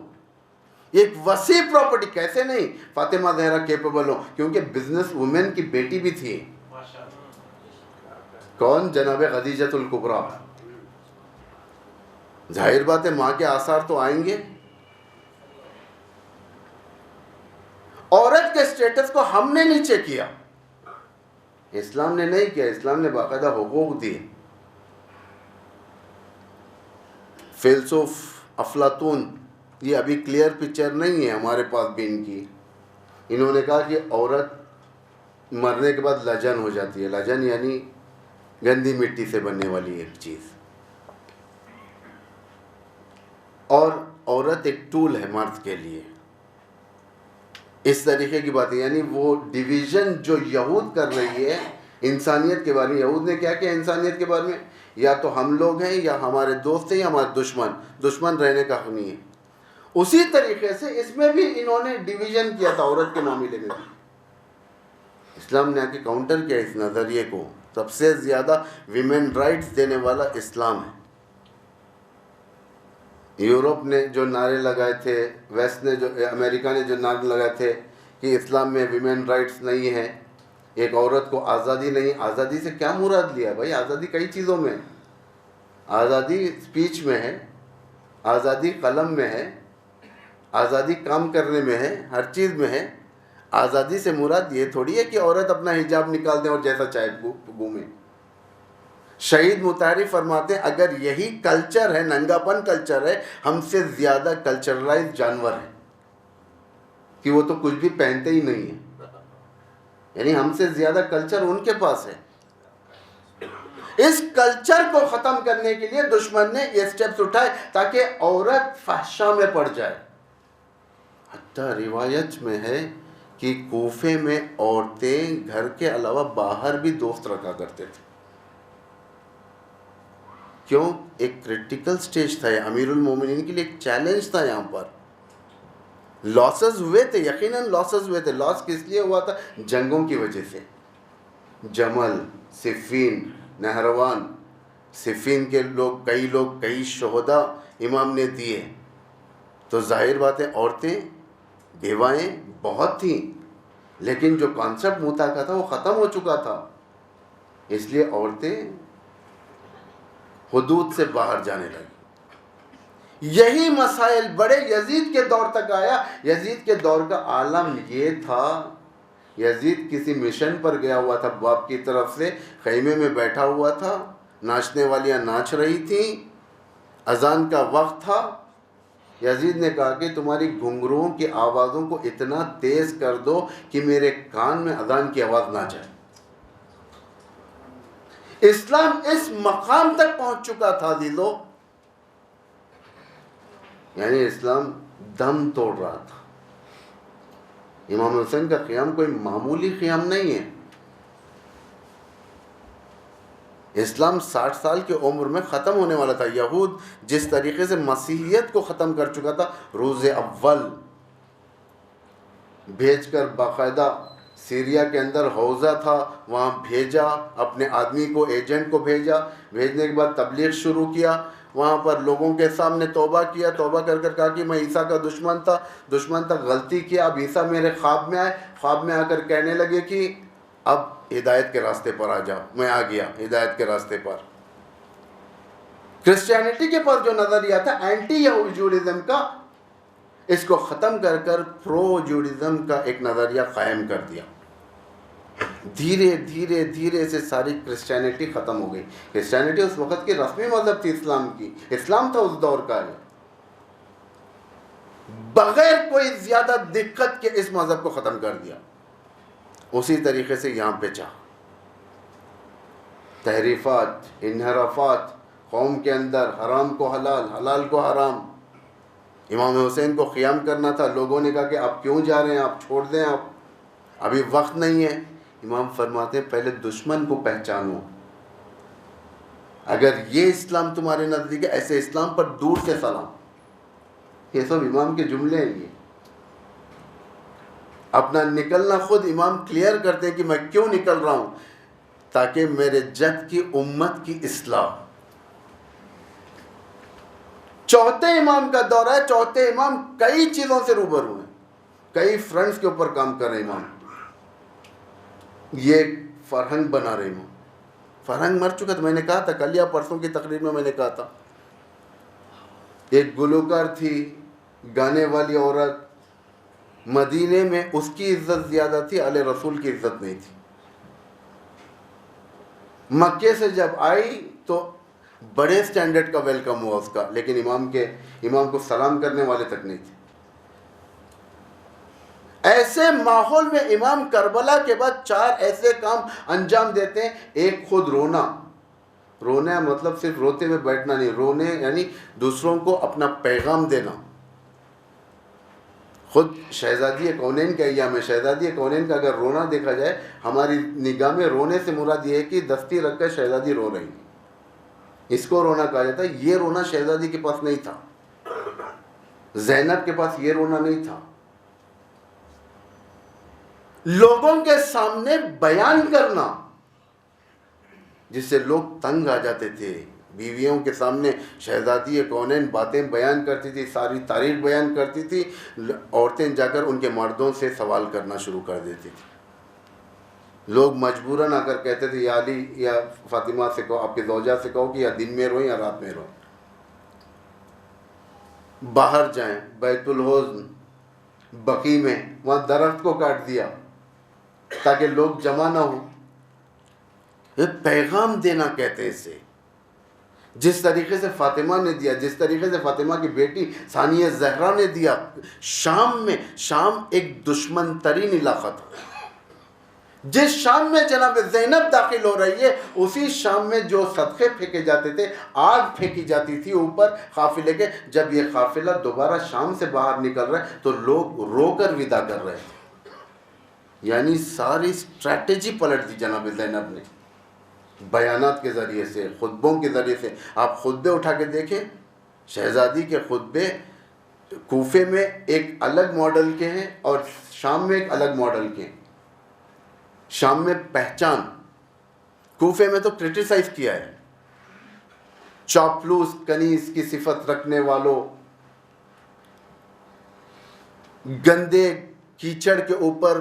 एक वसी प्रॉपर्टी। कैसे नहीं, फातिमा ज़हरा केपेबल हो, क्योंकि बिजनेस वुमेन की बेटी भी थी। कौन? जनाब खदीजतुल कुबरा। जाहिर बात है माँ के आसार तो आएंगे। औरत के स्टेटस को हमने नीचे किया, इस्लाम ने नहीं किया। इस्लाम ने बाकायदा हुकूक दी। फिलसुफ अफलातून, ये अभी क्लियर पिक्चर नहीं है हमारे पास भी इनकी। इन्होंने कहा कि औरत मरने के बाद लजन हो जाती है। लजन यानी गंदी मिट्टी से बनने वाली एक चीज़, और औरत एक टूल है मर्द के लिए। इस तरीके की बातें, यानी वो डिवीज़न जो यहूद कर रही है इंसानियत के बारे में। यहूद ने क्या किया इंसानियत के बारे में? या तो हम लोग हैं, या हमारे दोस्त हैं, या हमारे दुश्मन रहने का हक नहीं है। उसी तरीके से इसमें भी इन्होंने डिवीज़न किया था औरत के मामले में। इस्लाम ने आके काउंटर किया इस नज़रिए को। सबसे ज़्यादा विमेन राइट्स देने वाला इस्लाम है। यूरोप ने जो नारे लगाए थे, वेस्ट ने जो, अमेरिका ने जो नारे लगाए थे कि इस्लाम में विमेन राइट्स नहीं है, एक औरत को आज़ादी नहीं। आज़ादी से क्या मुराद लिया भाई? आज़ादी कई चीज़ों में। आज़ादी स्पीच में है, आज़ादी कलम में है, आज़ादी काम करने में है, हर चीज़ में है। आज़ादी से मुराद ये थोड़ी है कि औरत अपना हिजाब निकाल दे और जैसा चाहे घूमे। शहीद मुतारिफ फरमाते हैं, अगर यही कल्चर है, नंगापन कल्चर है, हमसे ज़्यादा कल्चरलाइज जानवर है कि वो तो कुछ भी पहनते ही नहीं है। यानी हमसे ज़्यादा कल्चर उनके पास है। इस कल्चर को ख़त्म करने के लिए दुश्मन ने ये स्टेप्स उठाए ताकि औरत फहशा में पड़ जाए। हत्ता रिवायत में है कि कूफे में औरतें घर के अलावा बाहर भी दोस्त रखा करते थे। क्यों? एक क्रिटिकल स्टेज था, अमीरुल मोमिनीन के लिए एक चैलेंज था। यहाँ पर लॉसेस हुए थे, यकीनन लॉसेस हुए थे। लॉस किस लिए हुआ था? जंगों की वजह से। जमल, सिफीन, नहरवान। सिफीन के लोग कई शोहदा इमाम ने दिए। तो जाहिर बात है औरतें बेवाएँ बहुत थीं, लेकिन जो कॉन्सेप्ट मूता का था वो ख़त्म हो चुका था। इसलिए औरतें हुदूद से बाहर जाने लगी। यही मसाइल बड़े यजीद के दौर तक आया। यजीद के दौर का आलम ये था, यजीद किसी मिशन पर गया हुआ था, बाप की तरफ से खैमे में बैठा हुआ था, नाचने वालियाँ नाच रही थीं, अजान का वक्त था। यजीद ने कहा कि तुम्हारी घुंघरुओं की आवाज़ों को इतना तेज़ कर दो कि मेरे कान में अजान की आवाज़ ना जाए। इस्लाम इस मकाम तक पहुंच चुका था दिलो, यानी इस्लाम दम तोड़ रहा था। इमाम हुसैन का क़याम कोई मामूली क़याम नहीं है। इस्लाम 60 साल की उम्र में ख़त्म होने वाला था। यहूद जिस तरीके से मसीहियत को ख़त्म कर चुका था, रोज़े अव्वल भेजकर बाकायदा सीरिया के अंदर हौज़ा था, वहाँ भेजा, अपने आदमी को, एजेंट को भेजा। भेजने के बाद तबलीग शुरू किया, वहाँ पर लोगों के सामने तौबा किया। तौबा कर कर कहा कि मैं ईसा का दुश्मन था, गलती किया। अब ईसा मेरे ख्वाब में आए, ख्वाब में आकर कहने लगे कि अब हिदायत के रास्ते पर आ जाओ। मैं आ गया हिदायत के रास्ते पर। क्रिश्चियनिटी के पास जो नज़रिया था एंटी यहूदिज़म का, इसको ख़त्म कर कर प्रो जूडिज़म का एक नज़रिया कायम कर दिया। धीरे धीरे धीरे से सारी क्रिश्चियनिटी ख़त्म हो गई। क्रिश्चियनिटी उस वक़्त की रस्मी मज़हब थी इस्लाम की, इस्लाम था उस दौर का। बग़ैर कोई ज़्यादा दिक्कत के इस मज़हब को ख़त्म कर दिया। उसी तरीके से यहाँ पे चाह तहरीफ़ात, इन्हराफात, कौम के अंदर हराम को हलाल, हलाल को हराम, इमाम हुसैन को क़ियाम करना था, लोगों ने कहा कि आप क्यों जा रहे हैं, आप छोड़ दें, आप अभी वक्त नहीं है। इमाम फरमाते हैं पहले दुश्मन को पहचानो, अगर ये इस्लाम तुम्हारे नज़दीक है, ऐसे इस्लाम पर दूर से सलाम। ये सब इमाम के जुमले हैं। ये अपना निकलना खुद इमाम क्लियर करते हैं कि मैं क्यों निकल रहा हूँ, ताकि मेरे जद की उम्मत की इस्लाह। चौथे इमाम का दौरा है, चौथे इमाम कई चीज़ों से रूबरू हैं, कई फ्रंट्स के ऊपर काम कर रहे इमाम। ये फरहंग बना रहे इमाम। फरहंग मर चुका था, मैंने कहा था कल या परसों की तकरीर में मैंने कहा था, एक गुलकार थी, गाने वाली औरत, मदीने में उसकी इज्जत ज़्यादा थी, आले रसूल की इज्जत नहीं थी। मक्के से जब आई तो बड़े स्टैंडर्ड का वेलकम हुआ उसका, लेकिन इमाम को सलाम करने वाले तक नहीं थे। ऐसे माहौल में इमाम करबला के बाद 4 ऐसे काम अंजाम देते हैं। एक, खुद रोना। रोना मतलब सिर्फ रोते हुए बैठना नहीं, रोने यानी दूसरों को अपना पैगाम देना। खुद शहजादी कौनैन का अय्याम है, शहजादी कौनैन का अगर रोना देखा जाए, हमारी निगाह में रोने से मुराद ये है कि दस्ती रखकर शहजादी रो रही, इसको रोना कहा जाता है। ये रोना शहजादी के पास नहीं था, ज़ैनब के पास ये रोना नहीं था। लोगों के सामने बयान करना जिससे लोग तंग आ जाते थे। बीवियों के सामने शहजादी कौनैन बातें बयान करती थी, सारी तारीफ बयान करती थी, औरतें जाकर उनके मर्दों से सवाल करना शुरू कर देती थी। लोग मजबूरन आकर कहते थे या अली या फातिमा से कहो, आपके ज़ौजा से कहो कि या दिन में रोएं या रात में रोएं। बाहर जाएं, बैतुल हुज़्न बकी में, वहाँ दरख्त को काट दिया ताकि लोग जमा ना हो। ये पैगाम देना कहते हैं इसे। जिस तरीके से फातिमा ने दिया, जिस तरीके से फातिमा की बेटी सानिया ज़हरा ने दिया। शाम एक दुश्मन तरीन इलाका था। जिस शाम में जनाब ज़ैनब दाखिल हो रही है, उसी शाम में जो सदक़े फेंके जाते थे, आग फेंकी जाती थी ऊपर काफिले के। जब ये काफिला दोबारा शाम से बाहर निकल रहा है तो लोग रोकर विदा कर रहे थे। यानी सारी स्ट्रैटेजी पलट दी जनाब ज़ैनब ने, बयानात के ज़रिए से, खुतबों के ज़रिए से। आप खुतबे उठा के देखें, शहज़ादी के खुतबे कूफे में एक अलग मॉडल के हैं और शाम में एक अलग मॉडल के हैं। शाम में पहचान, कूफे में तो क्रिटिसाइज़ किया है, चापलूस कनीज की सिफत रखने वालों, गंदे कीचड़ के ऊपर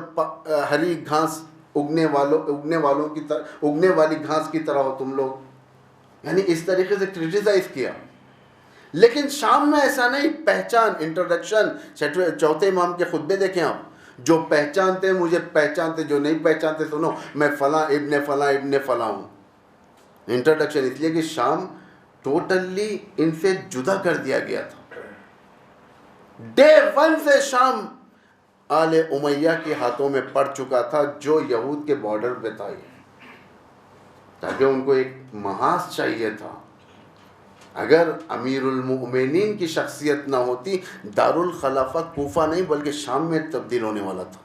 हरी घास उगने वाली घास की तरह हो तुम लोग, यानी इस तरीके से क्रिटिसाइज किया। लेकिन शाम में ऐसा नहीं, पहचान, इंट्रोडक्शन। चौथे इमाम के खुतबे देखें आप, जो पहचानते मुझे पहचानते, जो नहीं पहचानते सुनो मैं फला इब्ने फला हूँ। इंट्रोडक्शन, इसलिए कि शाम टोटली इनसे जुदा कर दिया गया था। डे 1 से शाम आले उमैया के हाथों में पड़ चुका था, जो यहूद के बॉर्डर पे था, ताकि उनको एक महाज चाहिए था। अगर अमीरुल मोमिनीन की शख्सियत ना होती, दारुल खलाफा कूफा नहीं बल्कि शाम में तब्दील होने वाला था,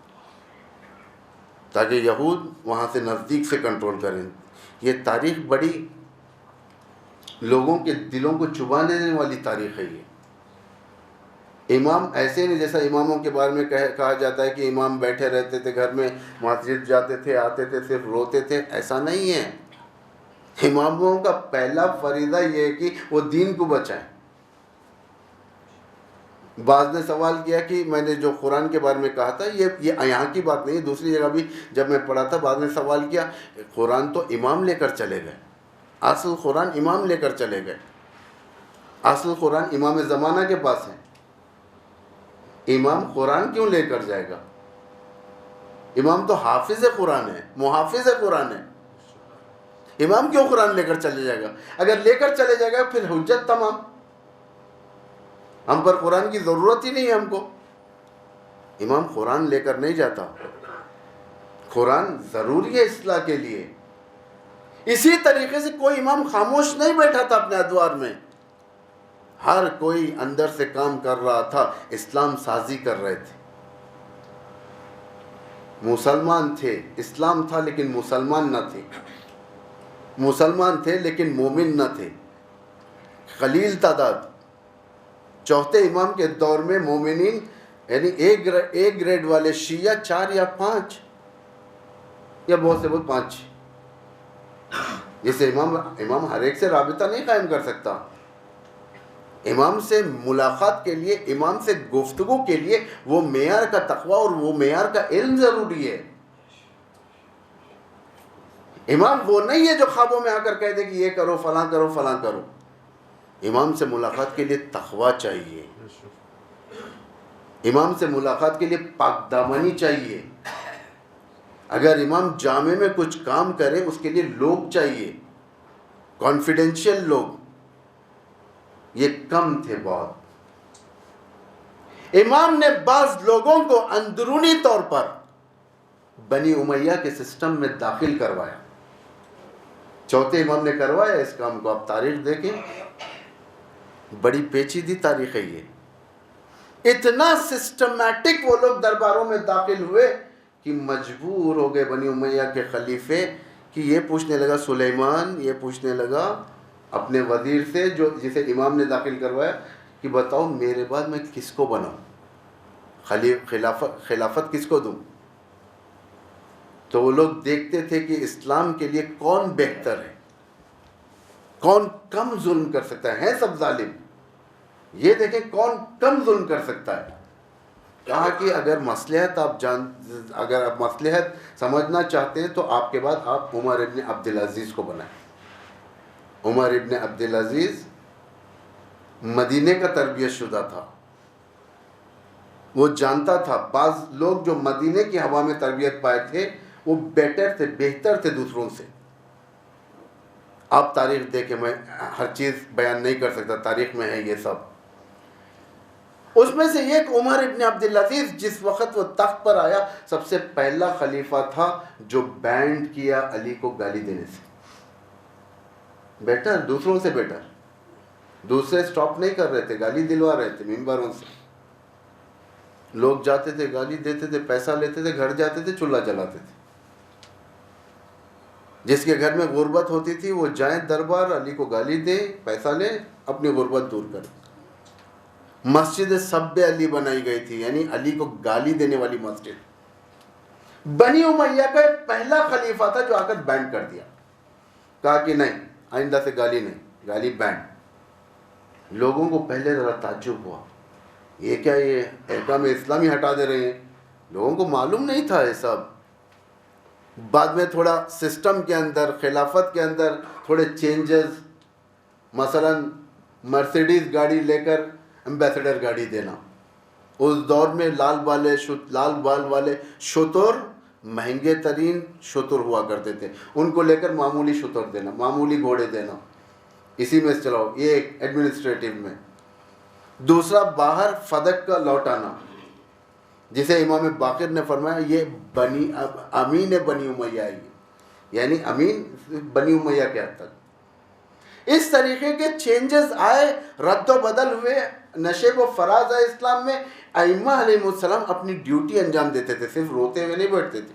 ताकि यहूद वहाँ से नज़दीक से कंट्रोल करें। ये तारीख़ बड़ी लोगों के दिलों को चुभा लेने वाली तारीख़ है। ये इमाम ऐसे नहीं, जैसा इमामों के बारे में कहा जाता है कि इमाम बैठे रहते थे घर में, मस्जिद जाते थे, आते थे, सिर्फ रोते थे। ऐसा नहीं है। इमामों का पहला फरीज़ा ये है कि वो दीन को बचाएं। बाज़ ने सवाल किया कि मैंने जो कुरान के बारे में कहा था, ये यहाँ की बात नहीं है, दूसरी जगह भी जब मैं पढ़ा था, बाज़ ने सवाल किया, कुरान तो इमाम लेकर चले गए, असल कुरान इमाम लेकर चले गए, असल कुरान इमाम ज़माना के पास है, इमाम कुरान क्यों लेकर जाएगा? इमाम तो हाफिज़ कुरान है, मुहाफिज़ कुरान है, इमाम क्यों कुरान लेकर चले जाएगा? अगर लेकर चले जाएगा फिर हुज्जत तमाम, हम पर कुरान की ज़रूरत ही नहीं है हमको। इमाम कुरान लेकर नहीं जाता, कुरान ज़रूरी है इस्लाह के लिए। इसी तरीके से कोई इमाम खामोश नहीं बैठा था अपने अदवार में, हर कोई अंदर से काम कर रहा था, इस्लाम साजी कर रहे थे। मुसलमान थे, इस्लाम था लेकिन मुसलमान न थे, मुसलमान थे लेकिन मोमिन न थे, कलील तादाद। चौथे इमाम के दौर में मोमिनीन यानी एक ग्रेड वाले शिया 4 या 5 या बहुत से बहुत 5। जैसे इमाम हर एक से राबिता नहीं कायम कर सकता। इमाम से मुलाकात के लिए, इमाम से गुफ्तगू के लिए वो मेयार का तकवा और वो मेयार का इल्म ज़रूरी है। इमाम वो नहीं है जो ख्वाबों में आकर कह दे कि ये करो, फलां करो, फलां करो। इमाम से मुलाकात के लिए तकवा चाहिए, इमाम से मुलाकात के लिए पाकदामनी चाहिए। अगर इमाम जामे में कुछ काम करे उसके लिए लोग चाहिए, कॉन्फिडेंशियल लोग। ये कम थे बहुत। इमाम ने बाज लोगों को अंदरूनी तौर पर बनी उमैया के सिस्टम में दाखिल करवाया। चौथे इमाम ने करवाया इस काम को। आप तारीख देखें, बड़ी पेचीदी तारीख है ये। इतना सिस्टमैटिक वो लोग दरबारों में दाखिल हुए कि मजबूर हो गए बनी उमैया के खलीफे कि ये पूछने लगा सुलेमान, ये पूछने लगा अपने वजीर से जो जिसे इमाम ने दाखिल करवाया कि बताओ मेरे बाद मैं किसको बनाऊं, खिलाफत किसको दूं। तो वो लोग देखते थे कि इस्लाम के लिए कौन बेहतर है, कौन कम जुल्म कर सकता है सब जालिम। ये देखें कौन कम जुल्म कर सकता है। कहा कि अगर मसलहत अगर आप मसलहत समझना चाहते हैं तो आपके बाद आप उमर इब्न अब्दुल अजीज़ को बनाएं। उमर इब्न अब्दुल अजीज़ मदीने का तरबियत शुदा था। वो जानता था बाज़ लोग जो मदीने की हवा में तरबियत पाए थे वो बेटर थे, बेहतर थे दूसरों से। आप तारीख देखें, मैं हर चीज़ बयान नहीं कर सकता, तारीख में है ये सब। उसमें से एक उमर इब्न अब्दुल अजीज़ जिस वक़्त वो तख्त पर आया, सबसे पहला खलीफा था जो बैंड किया अली को गाली देने से। बेटर, दूसरों से बेटर। दूसरे स्टॉप नहीं कर रहे थे, गाली दिलवा रहे थे मिंबरों से। लोग जाते थे, गाली देते थे, पैसा लेते थे, घर जाते थे, चूल्हा जलाते थे। जिसके घर में गुर्बत होती थी वो जाए दरबार, अली को गाली दे, पैसा ले, अपनी गुर्बत दूर कर। मस्जिद सब्बे अली बनाई गई थी, यानी अली को गाली देने वाली मस्जिद। बनी उमैया का पहला खलीफा था जो आकर बैंड कर दिया, कहा कि नहीं आइंदा से गाली नहीं, गाली बैंड। लोगों को पहले जरा ताज्जुब हुआ, ये क्या, ये अहकाम इस्लामी हटा दे रहे हैं। लोगों को मालूम नहीं था ये सब। बाद में थोड़ा सिस्टम के अंदर, खिलाफत के अंदर थोड़े चेंजेस, मसलन मर्सिडीज गाड़ी लेकर एम्बेसडर गाड़ी देना। उस दौर में लाल बाल वाले शुतुर महंगे तरीन शुतुर हुआ करते थे, उनको लेकर मामूली शुतुर देना, मामूली घोड़े देना, इसी में चलाओ, ये एडमिनिस्ट्रेटिव में। दूसरा बाहर फदक का लौटाना, जिसे इमाम बाकिर ने फरमाया ये अमीन बनी उमैया है, यानी अमीन बनी उमैया के हद तक। इस तरीके के चेंजेस आए, रद्द बदल हुए, नशे व फराज आए इस्लाम में। अइम्मा अलैहिमुस्सलाम अपनी ड्यूटी अंजाम देते थे, सिर्फ रोते हुए नहीं बैठते थे।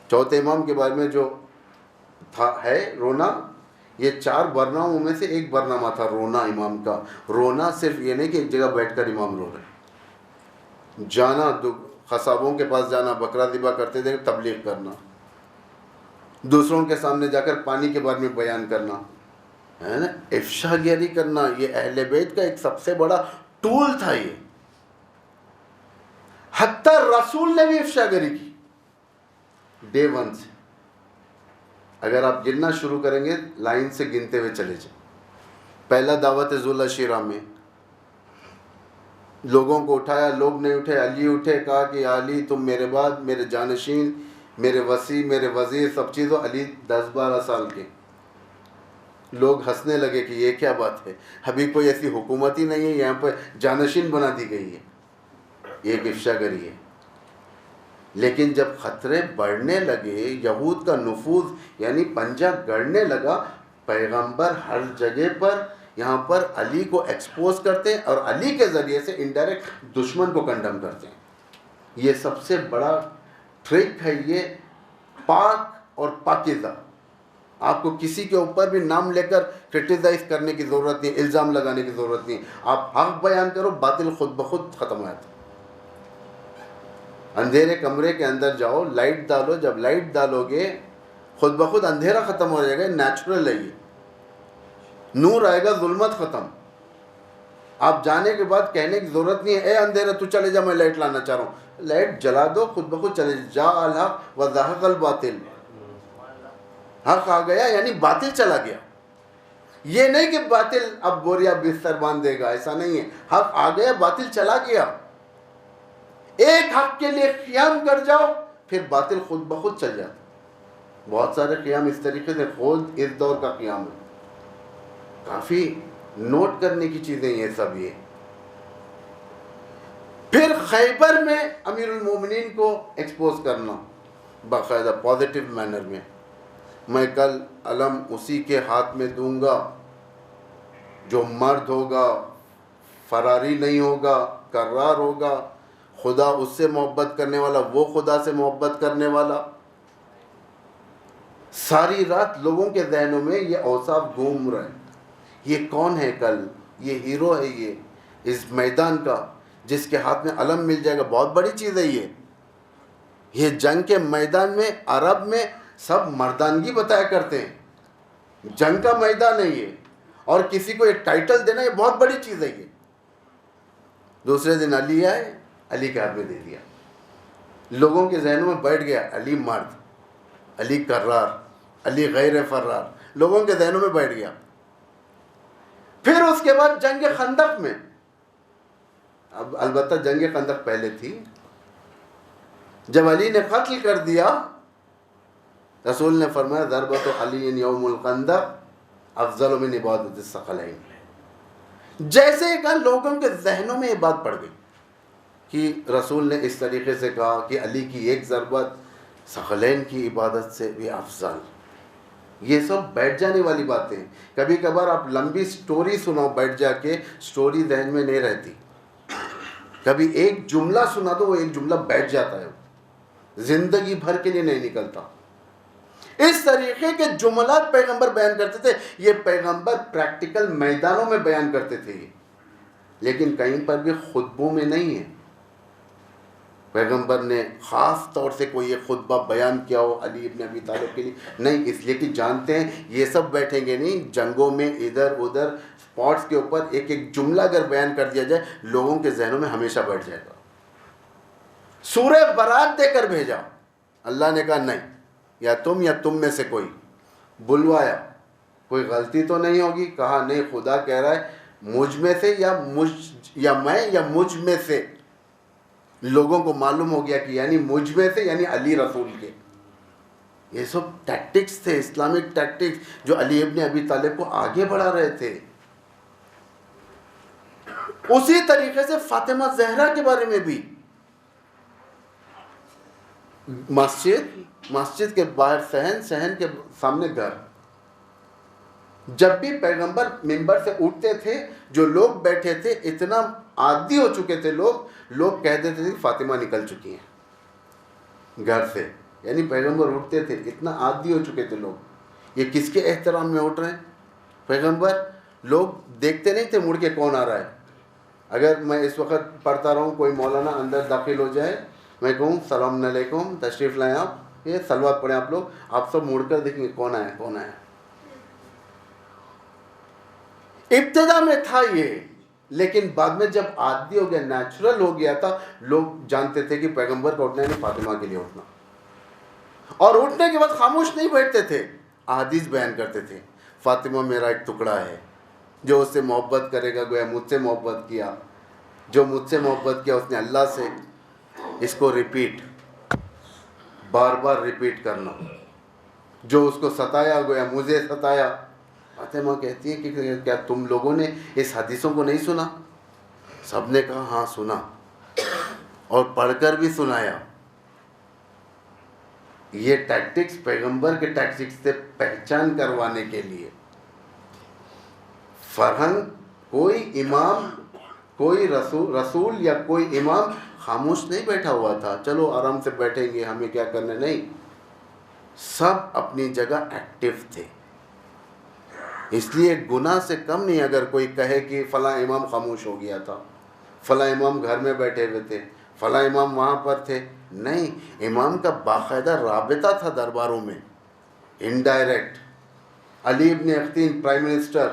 चौथे इमाम के बारे में जो था है रोना, ये 4 बरनामों में से एक बरनामा था रोना इमाम का। रोना सिर्फ ये नहीं कि एक जगह बैठकर इमाम रो रहे, जाना खसाबों के पास जाना, बकरा ज़िबा करते थे, तबलीग करना, दूसरों के सामने जाकर पानी के बारे में बयान करना, है ना, इफ्शागिरी करना। ये अहले बैत का एक सबसे बड़ा टूल था ये। हत्ता रसूल ने भी इफ्शागिरी की डे 1 से। अगर आप गिनना शुरू करेंगे लाइन से गिनते हुए चले जाए। पहला दावत ज़ुल अशीरा में लोगों को उठाया, लोग नहीं उठे, अली उठे, कहा कि अली तुम मेरे बाद मेरे जानशीन, मेरे वसी, मेरे वज़ीर, सब चीज़ हो। अली 10-12 साल के। लोग हंसने लगे कि ये क्या बात है, अभी कोई ऐसी हुकूमत ही नहीं है, यहाँ पर जानशीन बना दी गई है, ये एक इफ्शागरी है। लेकिन जब ख़तरे बढ़ने लगे, यहूद का नफूज़ यानी पंजा गढ़ने लगा, पैगंबर हर जगह पर यहाँ पर अली को एक्सपोज करते हैं और अली के ज़रिए से इनडायरेक्ट दुश्मन को कंडम करते हैं। ये सबसे बड़ा ट्रिक है ये, पाक और पाकिज़ा। आपको किसी के ऊपर भी नाम लेकर क्रिटिसाइज करने की ज़रूरत नहीं, इल्ज़ाम लगाने की ज़रूरत नहीं। आप हक बयान करो, बातिल खुद ब खुद ख़त्म हो जाता है। अंधेरे कमरे के अंदर जाओ, लाइट डालो, जब लाइट डालोगे खुद ब खुद अंधेरा ख़त्म हो जाएगा, नेचुरल है ये। नूर आएगा, जुल्मत ख़त्म। आप जाने के बाद कहने की ज़रूरत नहीं है, ए अंधेरा तू चले जा, मैं लाइट लाना चाह रहा हूँ। लाइट जला दो, खुद ब खुद चले जा। अल हक व ज़हक़ल बातिल, हक आ गया यानी बातिल चला गया। ये नहीं कि बातिल अब बोरिया बिस्तर बांध देगा, ऐसा नहीं है। हक आ गया, बातिल चला गया। एक हक के लिए क़ियाम कर जाओ, फिर बातिल खुद ब खुद चल जाता। बहुत सारे क़ियाम इस तरीके से, खुद इस दौर का क़ियाम है। काफ़ी नोट करने की चीज़ें ये सब। ये फिर खैबर में अमीरुल मोमिनीन को एक्सपोज करना बाकायदा पॉजिटिव मैनर में। मैं कल अलम उसी के हाथ में दूंगा जो मर्द होगा, फरारी नहीं होगा, कर्रार होगा, खुदा उससे मोहब्बत करने वाला, वो खुदा से मोहब्बत करने वाला। सारी रात लोगों के जहनों में ये औसाफ घूम रहे हैं। ये कौन है कल? ये हीरो है ये इस मैदान का, जिसके हाथ में अलम मिल जाएगा। बहुत बड़ी चीज़ है ये जंग के मैदान में अरब में सब मर्दानगी बताया करते हैं। जंग का मैदान है ये, और किसी को एक टाइटल देना ये बहुत बड़ी चीज़ है ये। दूसरे दिन अली आए, अली के हाथ में दे दिया। लोगों के जहनों में बैठ गया, अली मर्द, अली कर्रार, अली गैर फर्रार, लोगों के जहनों में बैठ गया। फिर उसके बाद जंग खंदक में, अब अलबत्ता जंग खंदक पहले थी, जब अली ने कत्ल कर दिया, रसूल ने फरमाया ज़रबत अली यौमुल खंदक अफ़ज़ल मिन इबादत सक़लैन। जैसे ही कहा, लोगों के जहनों में ये बात पड़ गई कि रसूल ने इस तरीके से कहा कि अली की एक ज़रबत सक़लैन की इबादत से भी अफजल। ये सब बैठ जाने वाली बातें। कभी कभार आप लंबी स्टोरी सुनाओ बैठ जाके, स्टोरी जहन में नहीं रहती। कभी एक जुमला सुना दो, वो एक जुमला बैठ जाता है, ज़िंदगी भर के लिए नहीं निकलता। इस तरीके के जुमलात पैगंबर बयान करते थे। ये पैगंबर प्रैक्टिकल मैदानों में बयान करते थे ये, लेकिन कहीं पर भी खुतबों में नहीं है। पैगंबर ने ख़ास तौर से कोई एक खुतबा बयान किया हो अली इब्न अबी तालिब के लिए, नहीं, इसलिए कि जानते हैं ये सब बैठेंगे नहीं जंगों में, इधर उधर स्पॉट्स के ऊपर एक एक जुमला अगर बयान कर दिया जाए, लोगों के जहनों में हमेशा बैठ जाएगा। सूरह बरात देकर भेजा, अल्लाह ने कहा नहीं, या तुम में से कोई। बुलवाया, कोई गलती तो नहीं होगी? कहा नहीं, खुदा कह रहा है मुझ में से, या मैं या मुझ में से। लोगों को मालूम हो गया कि यानी मुझ में से यानी अली रसूल के। ये सब टैक्टिक्स थे, इस्लामिक टैक्टिक्स, जो अली इब्न अबी तालिब को आगे बढ़ा रहे थे। उसी तरीके से फातिमा ज़हरा के बारे में भी, मस्जिद के बाहर सहन के सामने घर। जब भी पैगंबर मिंबर से उठते थे, जो लोग बैठे थे इतना आदी हो चुके थे लोग कह देते थे फातिमा निकल चुकी हैं घर से। यानी पैगंबर उठते थे, इतना आदी हो चुके थे लोग। ये किसके एहतराम में उठ रहे हैं पैगंबर? लोग देखते नहीं थे मुड़ के कौन आ रहा है। अगर मैं इस वक्त पढ़ता रहूँ, कोई मौलाना अंदर दाखिल हो जाए, मैं कहूँ सलाम अलैकुम, तशरीफ़ लाएँ आप, ये सलवात पढ़ें आप लोग, आप सब मुड़कर देखेंगे कौन आया कौन आया। इब्तिदा में था ये, लेकिन बाद में जब आदी हो गया, नेचुरल हो गया था, लोग जानते थे कि पैगंबर का उठना नहीं, फातिमा के लिए उठना। और उठने के बाद खामोश नहीं बैठते थे, अहादीस बयान करते थे। फातिमा मेरा एक टुकड़ा है, जो उससे मोहब्बत करेगा गोया मुझसे मोहब्बत किया, जो मुझसे मोहब्बत किया उसने अल्लाह से। इसको रिपीट, बार बार रिपीट करना। जो उसको सताया गोया मुझे सताया। फातिमा कहती है कि क्या तुम लोगों ने इस हदीसों को नहीं सुना? सबने कहा हाँ सुना, और पढ़कर भी सुनाया। ये टैक्टिक्स पैगंबर के टैक्टिक्स से पहचान करवाने के लिए। फरहंग, कोई इमाम, कोई रसूल या कोई इमाम खामोश नहीं बैठा हुआ था, चलो आराम से बैठेंगे, हमें क्या करना, नहीं, सब अपनी जगह एक्टिव थे। इसलिए गुनाह से कम नहीं अगर कोई कहे कि फ़लाँ इमाम खामोश हो गया था, फ़लाँ इमाम घर में बैठे हुए थे, फ़लाँ इमाम वहाँ पर थे। नहीं, इमाम का बाकायदा राबिता था दरबारों में, इनडायरेक्ट। अली इब्न अख्तीन प्राइम मिनिस्टर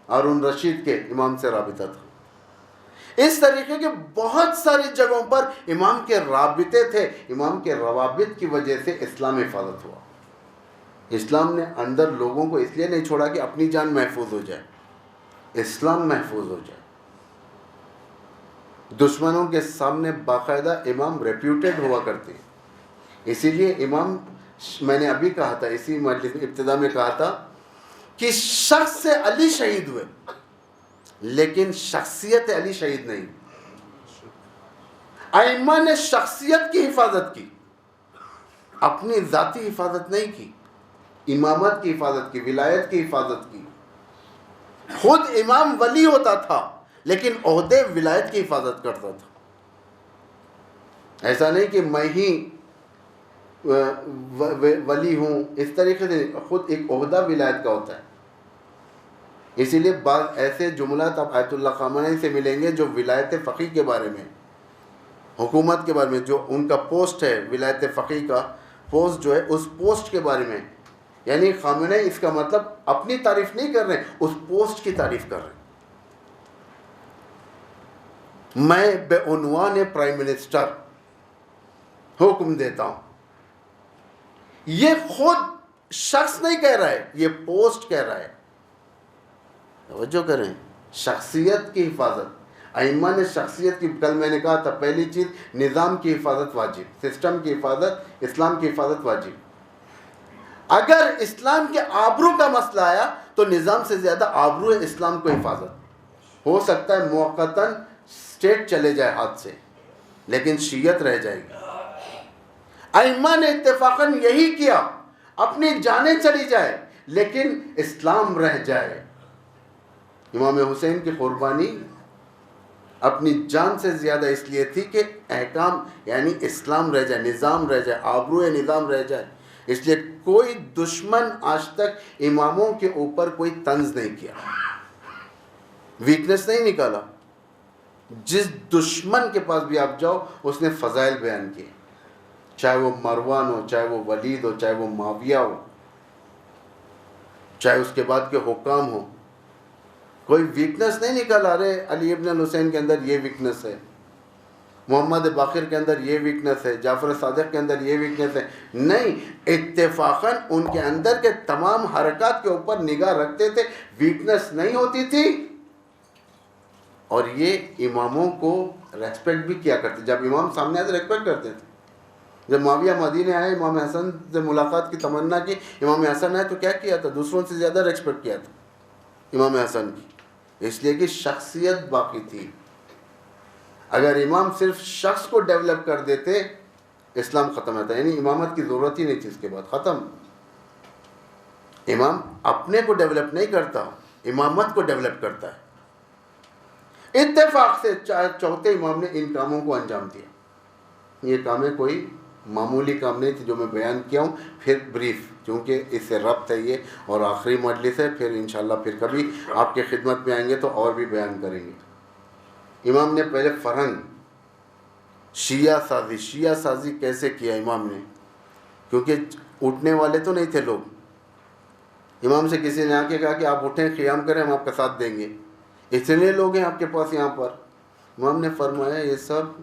हारून रशीद के इमाम से राबिता था। इस तरीके के बहुत सारी जगहों पर इमाम के राबिते थे। इमाम के रवाबित की वजह से इस्लाम हिफाजत हुआ। इस्लाम ने अंदर लोगों को इसलिए नहीं छोड़ा कि अपनी जान महफूज हो जाए, इस्लाम महफूज हो जाए। दुश्मनों के सामने बाकायदा इमाम रेप्यूटेड हुआ करते हैं। इसीलिए इमाम, मैंने अभी कहा था, इसी मजलिस इब्तिदा में कहा था कि शख्स से अली शहीद हुए, लेकिन शख्सियत अली शहीद नहीं। आइम्मा ने शख्सियत की हिफाजत की, अपनी ज़ाती हिफाजत नहीं की, इमामत की हिफाजत की, विलायत की हिफाजत की। खुद इमाम वली होता था लेकिन ओहदे विलायत की हिफाजत करता था। ऐसा नहीं कि मैं ही वली हूँ, इस तरीके से खुद एक ओहदा विलायत का होता है। इसीलिए बाद ऐसे जुमलात आप आयतुल्लाह ख़ामेनी से मिलेंगे जो विलायत फ़क़ीह के बारे में, हुकूमत के बारे में, जो उनका पोस्ट है विलायत फ़क़ीह का पोस्ट जो है, उस पोस्ट के बारे में, यानी ख़ामेनी इसका मतलब अपनी तारीफ़ नहीं कर रहे, उस पोस्ट की तारीफ़ कर रहे हैं। मैं बेउनवान प्राइम मिनिस्टर हुक्म देता हूँ, ये खुद शख्स नहीं कह रहा है, ये पोस्ट कह रहा है। तवज्जो करें, शख्सियत की हिफाजत। अइम्मा ने शख्सियत की, कल मैंने कहा था, पहली चीज़ निज़ाम की हिफाजत वाजिब, सिस्टम की हिफाजत, इस्लाम की हिफाजत वाजिब। अगर इस्लाम के आबरू का मसला आया तो निज़ाम से ज़्यादा आबरू है इस्लाम को हिफाजत। हो सकता है मौक़तन स्टेट चले जाए हाथ से, लेकिन शीयत रह जाएगी। अइम्मा ने इत्तेफाकन यही किया, अपनी जानें चली जाए लेकिन इस्लाम रह जाए। इमाम हुसैन की कुर्बानी अपनी जान से ज़्यादा इसलिए थी कि अहकाम यानी इस्लाम रह जाए, निज़ाम रह जाए, आबरूए निज़ाम रह जाए। इसलिए कोई दुश्मन आज तक इमामों के ऊपर कोई तंज नहीं किया, वीकनेस नहीं निकाला। जिस दुश्मन के पास भी आप जाओ उसने फ़ज़ाइल बयान किए, चाहे वो मरवान हो, चाहे वो वलीद हो, चाहे वो माविया हो, चाहे उसके बाद के हुक्काम हो, कोई वीकनेस नहीं निकाला। अरे अली इब्न हुसैन के अंदर ये वीकनेस है, मोहम्मद बाक़िर के अंदर ये वीकनेस है, जाफ़र सादिक़ के अंदर ये वीकनेस है, नहीं, इत्तेफाकन उनके अंदर के तमाम हरकत के ऊपर निगाह रखते थे, वीकनेस नहीं होती थी। और ये इमामों को रेस्पेक्ट भी किया करते, जब इमाम सामने आए तो रेस्पेक्ट करते थे। जब माविया मदीने आए, इमाम हसन से मुलाकात की तमन्ना की, इमाम हसन आए तो क्या किया था, दूसरों से ज़्यादा रेस्पेक्ट किया था इमाम हसन की, इसलिए कि शख्सियत बाकी थी। अगर इमाम सिर्फ शख्स को डेवलप कर देते, इस्लाम ख़त्म होता, यानी इमामत की ज़रूरत ही नहीं थी, इसके बाद ख़त्म। इमाम अपने को डेवलप नहीं करता, इमामत को डेवलप करता है। इत्तेफाक से चौथे इमाम ने इन कामों को अंजाम दिया। ये कामें कोई मामूली काम नहीं थे जो मैं बयान किया हूँ। फिर ब्रीफ, क्योंकि इससे रब्त है ये और आखिरी मजलिस है, फिर इंशाल्लाह फिर कभी आपके खिदमत में आएंगे तो और भी बयान करेंगे। इमाम ने पहले फरहंग शिया साजी कैसे किया इमाम ने, क्योंकि उठने वाले तो नहीं थे लोग। इमाम से किसी ने आके कहा कि आप उठें, क़ियाम करें, हम आपका साथ देंगे, इतने लोग हैं आपके पास यहाँ पर। इमाम ने फरमाया ये सब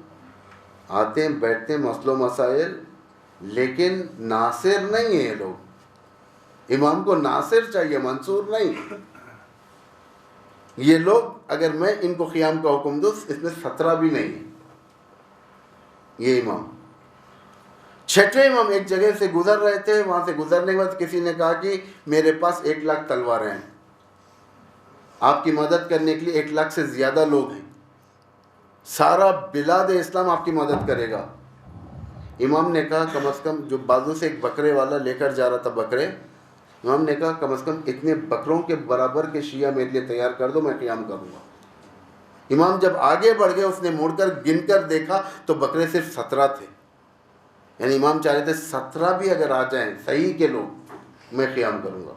आते हैं बैठते हैं मसलो मसाइल, लेकिन नासिर नहीं है ये लोग। इमाम को नासिर चाहिए, मंसूर नहीं। ये लोग अगर मैं इनको क़ियाम का हुक्म दूँ, इसमें खतरा भी नहीं है। ये इमाम, छठवें इमाम एक जगह से गुजर रहे थे, वहाँ से गुजरने के बाद किसी ने कहा कि मेरे पास 1 लाख तलवारें हैं, आपकी मदद करने के लिए 1 लाख से ज़्यादा लोग हैं, सारा बिलाद इस्लाम आपकी मदद करेगा। इमाम ने कहा कम अज़ कम, जो बाजू से एक बकरे वाला लेकर जा रहा था बकरे, इमाम ने कहा कम से कम इतने बकरों के बराबर के शिया मेरे लिए तैयार कर दो, मैं क़ियाम करूँगा। इमाम जब आगे बढ़ गए, उसने मुड़कर गिनकर देखा तो बकरे सिर्फ 17 थे। यानी इमाम चाह रहे थे 17 भी अगर आ जाएं सही के लोग, मैं क़ियाम करूँगा।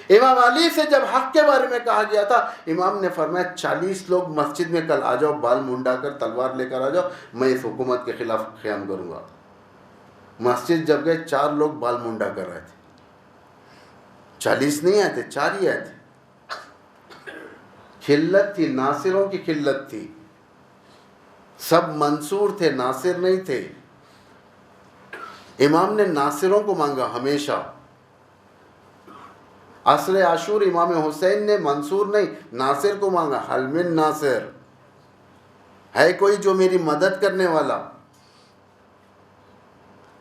इमाम अली से जब हक के बारे में कहा गया था, इमाम ने फरमाया 40 लोग मस्जिद में कल आ जाओ, बाल मुंडा कर तलवार लेकर आ जाओ, मैं इस हुकूमत के खिलाफ क़याम करूँगा। मस्जिद जब गए 4 लोग बाल मुंडा कर रहे थे, 40 नहीं आए थे, 4 ही आए थे। खिल्लत थी, नासिरों की खिल्लत थी, सब मंसूर थे, नासिर नहीं थे। इमाम ने नासिरों को मांगा हमेशा। असर आशूर इमाम हुसैन ने मंसूर नहीं नासिर को मांगा, हल मिन नासिर, है कोई जो मेरी मदद करने वाला।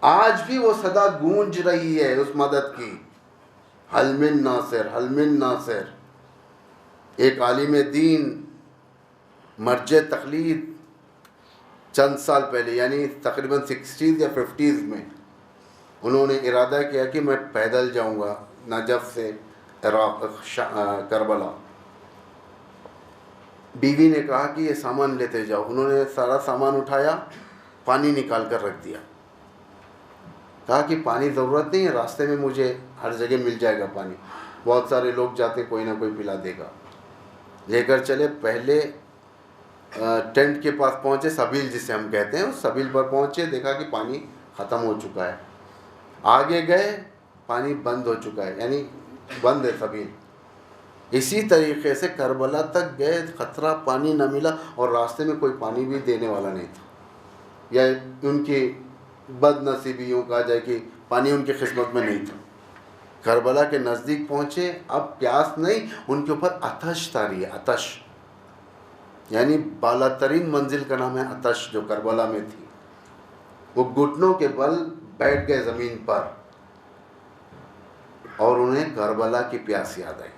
आज भी वो सदा गूंज रही है उस मदद की, हल मिन नासिर, हल मिन नासिर। एक आलिम दीन मर्ज तकलीद चंद साल पहले, यानी तकरीबन 60s या 50s में, उन्होंने इरादा किया कि मैं पैदल जाऊंगा नजफ से इराक़ करबला। बीवी ने कहा कि ये सामान लेते जाओ। उन्होंने सारा सामान उठाया, पानी निकाल कर रख दिया, कहा कि पानी ज़रूरत नहीं है, रास्ते में मुझे हर जगह मिल जाएगा पानी, बहुत सारे लोग जाते कोई ना कोई पिला देगा। लेकर चले, पहले टेंट के पास पहुँचे, सबील जिसे हम कहते हैं, उस सबील पर पहुँचे, देखा कि पानी ख़त्म हो चुका है। आगे गए, पानी बंद हो चुका है, यानी बंद है सबील। इसी तरीके से करबला तक गए, ख़तरा पानी न मिला और रास्ते में कोई पानी भी देने वाला नहीं था, या उनकी बदनसीबी यूँ कहा जाए कि पानी उनकी किस्मत में नहीं था। करबला के नज़दीक पहुँचे, अब प्यास नहीं, उनके ऊपर अतश तारी है। अतश यानी बालातरीन मंजिल का नाम है अतश, जो करबला में थी। वो घुटनों के बल बैठ गए ज़मीन पर और उन्हें करबला की प्यास याद आई।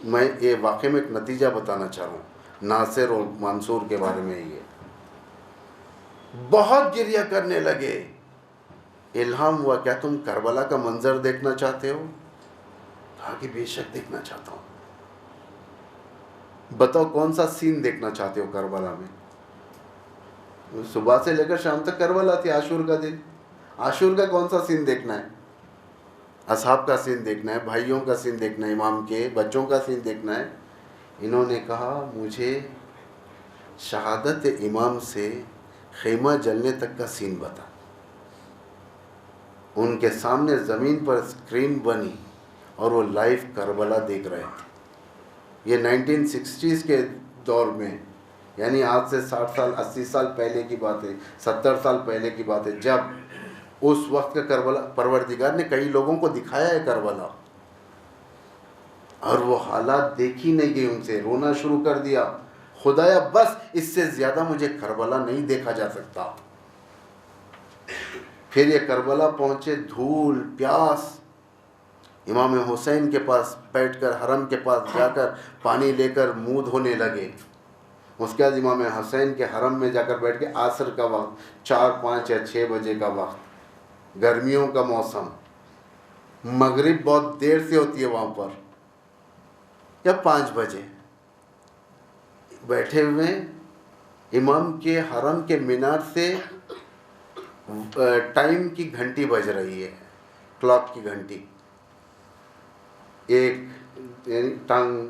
मैं ये वाक़े में एक नतीजा बताना चाह रहा हूँ नासिर और मंसूर के बारे में। ये बहुत गिरिया करने लगे, इल्हाम हुआ, क्या तुम करबला का मंजर देखना चाहते हो? कहा कि बेशक देखना चाहता हूँ। बताओ कौन सा सीन देखना चाहते हो करबला में? सुबह से लेकर शाम तक करबला थी, आशूर का दिन। आशूर का कौन सा सीन देखना है? असहाब का सीन देखना है, भाइयों का सीन देखना है, इमाम के बच्चों का सीन देखना है। इन्होंने कहा मुझे शहादत इमाम से खेमा जलने तक का सीन बता। उनके सामने ज़मीन पर स्क्रीन बनी और वो लाइव करबला देख रहे थे। ये 1960s के दौर में, यानी आज से 60 साल 80 साल पहले की बात है, 70 साल पहले की बात है, जब उस वक्त का करबला परवरदिगार ने कई लोगों को दिखाया है करबला, और वो हालात देखी नहीं गई उनसे, रोना शुरू कर दिया, खुदाया बस इससे ज़्यादा मुझे करबला नहीं देखा जा सकता। फिर ये करबला पहुँचे, धूल प्यास, इमाम हुसैन के पास बैठकर, हरम के पास जाकर पानी लेकर मुँह धोने लगे। उसके बाद इमाम हुसैन के हरम में जाकर बैठ के, आसर का वक्त, 4, 5 या 6 बजे का वक्त, गर्मियों का मौसम, मगरिब बहुत देर से होती है वहाँ पर, या 5 बजे बैठे हुए इमाम के हरम के मीनार से टाइम की घंटी बज रही है, क्लॉक की घंटी, एक टंग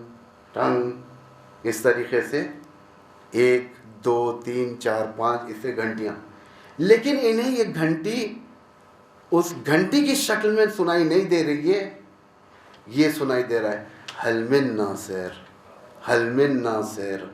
टंग इस तरीके से, 1 2 3 4 5 इससे घंटियाँ। लेकिन इन्हें ये घंटी उस घंटी की शक्ल में सुनाई नहीं दे रही है, ये सुनाई दे रहा है हल मिन नासिर, हल मिन नासिर,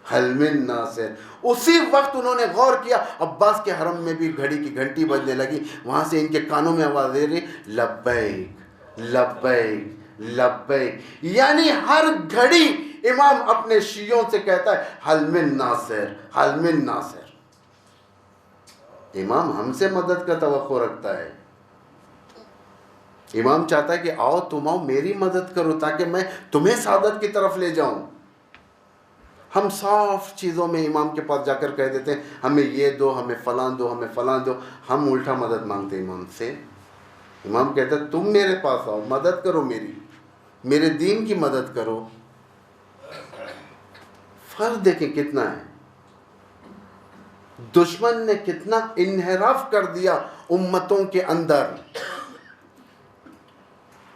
हल मिन नासिर। उसी वक्त उन्होंने गौर किया, अब्बास के हरम में भी घड़ी की घंटी बजने लगी। वहाँ से इनके कानों में आवाज़ दे रही लब्बैक लब्बैक लब्बैक, यानी हर घड़ी इमाम अपने शियों से कहता है हल मिन नासिर, हल मिन नासिर। इमाम हमसे मदद का तवक्को रखता है। इमाम चाहता है कि आओ तुम आओ, मेरी मदद करो ताकि मैं तुम्हें सादत की तरफ ले जाऊं। हम साफ चीज़ों में इमाम के पास जाकर कह देते हैं हमें ये दो, हमें फ़लाँ दो, हमें फ़लाँ दो। हम उल्टा मदद मांगते हैं इमाम से। इमाम कहता है तुम मेरे पास आओ, मदद करो मेरी, मेरे दीन की मदद करो। फर्क देखें कितना है। दुश्मन ने कितना इन्हिराफ कर दिया उम्मतों के अंदर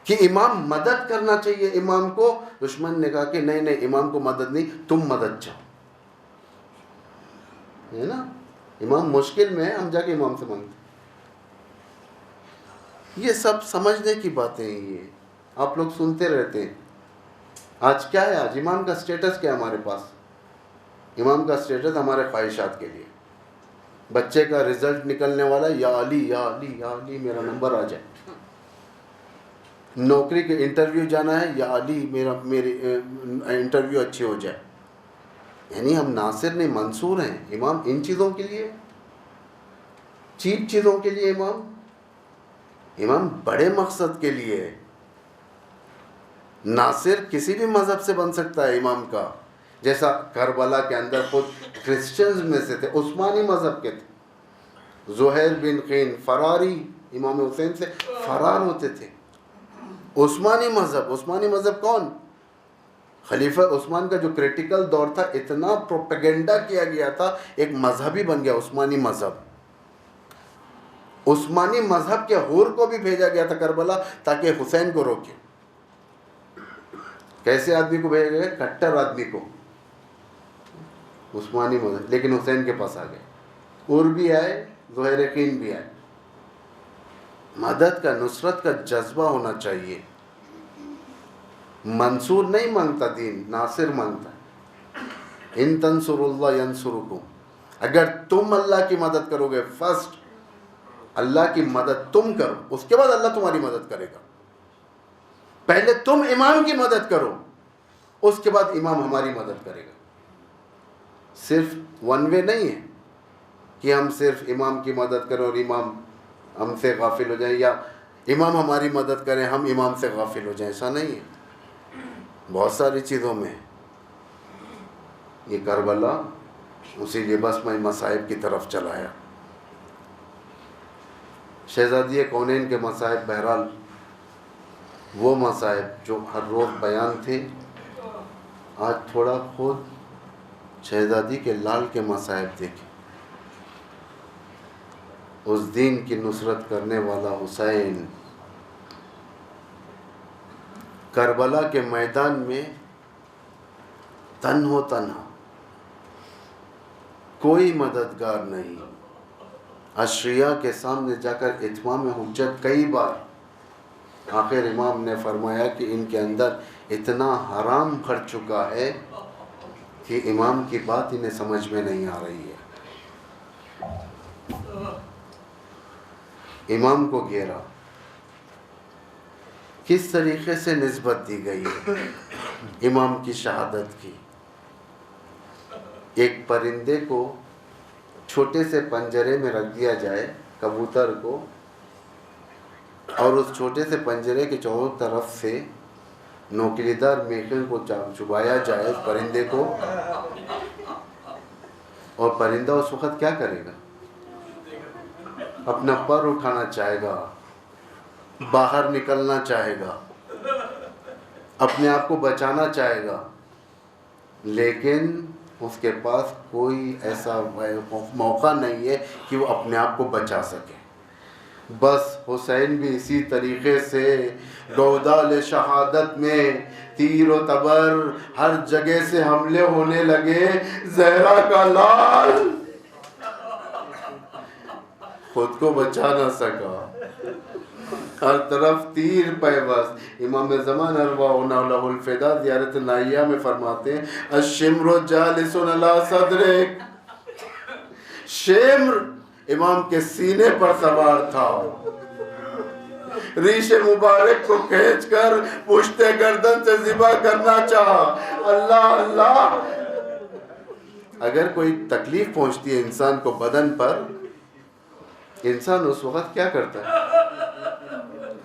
कि इमाम मदद करना चाहिए इमाम को। दुश्मन ने कहा कि नहीं नहीं, इमाम को मदद नहीं, तुम मदद चाहो, है ना। इमाम मुश्किल में है, हम जाके इमाम से मांगते। ये सब समझने की बातें हैं। ये आप लोग सुनते रहते हैं। आज क्या है, आज इमाम का स्टेटस क्या है हमारे पास? इमाम का स्टेटस हमारे ख्वाहिशात के लिए, बच्चे का रिजल्ट निकलने वाला, या अली या अली या अली मेरा नंबर आ जाए। नौकरी के इंटरव्यू जाना है, या अली मेरी इंटरव्यू अच्छी हो जाए। यानी हम नासिर नहीं मंसूर हैं। इमाम इन चीज़ों के लिए, चीप चीज़ों के लिए इमाम बड़े मकसद के लिए है। नासिर किसी भी मज़हब से बन सकता है इमाम का। जैसा करबला के अंदर खुद क्रिश्चियंस में से थे, उस्मानी मज़हब के थे। ज़ुहैर बिन क़ीन फरारी, इमाम हुसैन से फरार होते थे। उस्मानी मज़हब कौन? खलीफा उस्मान का जो क्रिटिकल दौर था, इतना प्रोपेगेंडा किया गया था, एक मजहबी बन गया उस्मानी मज़हब। उस्मानी मज़हब के हुर को भी भेजा गया था करबला, ताकि हुसैन को रोके। कैसे आदमी को भेजा गया? कट्टर आदमी को, उस्मानी मज़हब। लेकिन हुसैन के पास आ गए, हुर भी आए, ज़ुहैर क़ीन भी आए। मदद का, नुसरत का जज्बा होना चाहिए। मंसूर नहीं मांगता दीन, नासिर मांगता है। इन तंसुरुल्लाह यंसुरुकुम, अगर तुम अल्लाह की मदद करोगे, फर्स्ट अल्लाह की मदद तुम करो, उसके बाद अल्लाह तुम्हारी मदद करेगा। पहले तुम इमाम की मदद करो, उसके बाद इमाम हमारी मदद करेगा। सिर्फ वन वे नहीं है कि हम सिर्फ इमाम की मदद करें और इमाम हमसे गाफिल हो जाए, या इमाम हमारी मदद करें हम इमाम से गाफिल हो जाएं। ऐसा नहीं है। बहुत सारी चीज़ों में ये करबला उसी लिबास में मसाइब की तरफ चलाया। शहजादी कौनैन के मसाइब, बहरहाल वो मसाइब जो हर रोज़ बयान थे, आज थोड़ा खुद शहजादी के लाल के मसाइब देखें। उस दीन की नुसरत करने वाला हुसैन करबला के मैदान में तन्हा, कोई मददगार नहीं। अशरिया के सामने जाकर इत्माम हुज्जत कई बार, आखिर इमाम ने फरमाया कि इनके अंदर इतना हराम भर चुका है कि इमाम की बात इन्हें समझ में नहीं आ रही है। इमाम को घेरा, किस तरीक़े से निस्बत दी गई है इमाम की शहादत की। एक परिंदे को छोटे से पंजरे में रख दिया जाए, कबूतर को, और उस छोटे से पंजरे के चारों तरफ से नोकीलेदार मेखल को चुबाया जाए उस परिंदे को, और परिंदा उस वक़्त क्या करेगा? अपना पर उठाना चाहेगा, बाहर निकलना चाहेगा, अपने आप को बचाना चाहेगा, लेकिन उसके पास कोई ऐसा मौका नहीं है कि वो अपने आप को बचा सके। बस हुसैन भी इसी तरीक़े से गौदाल शहादत में तीर व तबर हर जगह से हमले होने लगे। ज़हरा का लाल खुद को बचा ना सका, हर तरफ तीर पैबस। इमाम ज़मान अरवाहुल फ़िदा ज़ियारत नाहिया में फरमाते हैं, अश्शिम्रु जालिसुन अला सदरिक, शिम्र इमाम के सीने पर सवार था। रीशे मुबारक को खींचकर पुश्ते गर्दन से ज़िबा करना चाहा। अल्लाह अल्लाह। अगर कोई तकलीफ पहुंचती है इंसान को बदन पर, इंसान उस वक़्त क्या करता है?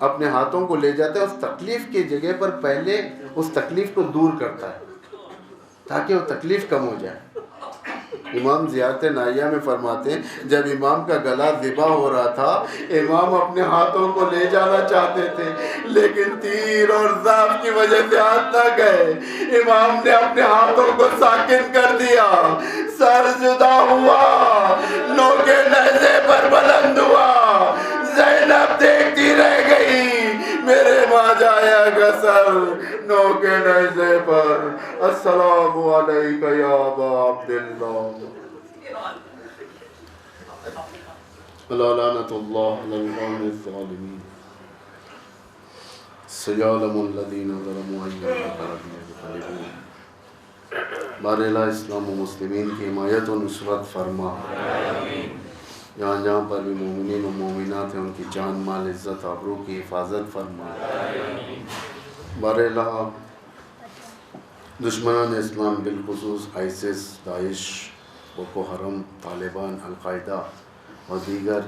अपने हाथों को ले जाता है, उस तकलीफ की जगह पर पहले उस तकलीफ को दूर करता है ताकि वो तकलीफ कम हो जाए। इमाम ज़ियारत नाहिया में फरमाते हैं, जब इमाम का गला ज़िबा हो रहा था, इमाम अपने हाथों को ले जाना चाहते थे, लेकिन तीर और ज़ाफ की वजह से हाथ न गए। इमाम ने अपने हाथों को साकिन कर दिया, सर जुदा हुआ, नोके नेज़े पर बुलंद हुआ। ज़ैनब देखती रह गई, मेरे माजाया का सर नोके नेज़े पर। अस्सलामु अलैका या अबा अब्दिल्लाह, लानतुल्लाह अलल कौमिज़ ज़ालिमीन, सयअलमुल लज़ीना ज़लमू अय्या मुनक़लिबून। बारेला इस्लाम व मुस्लिमीन की हिमायत और नुसरत फरमा। जहाँ जहाँ पर भी मोमिनीन और मोमिनात हैं, उनकी जान माल इज़्ज़त आबरू की हिफाजत फरमा। बारेला दुश्मनान इस्लाम बिलखुसूस ISIS, Daesh, Boko Haram, Taliban, al Qaeda और दीगर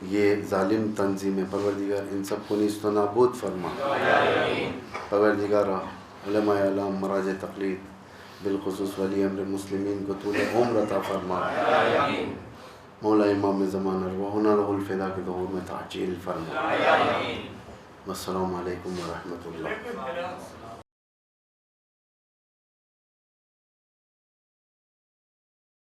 ये ज़ालिम तंजीमें, परवरदिगार इन सब को नीस्त नाबूद फरमा। परवरदिगार उलमा आलम, मराज तक़लीद, बिलखुसूस वली अम्र मुस्लिमीन को तूल उम्र अता फरमा। मौला इमाम ज़मान अर्वाहुना लहुल फ़िदा के ज़हूर में ताजील फरमा। अस्सलामु अलैकुम व रहमतुल्लाह।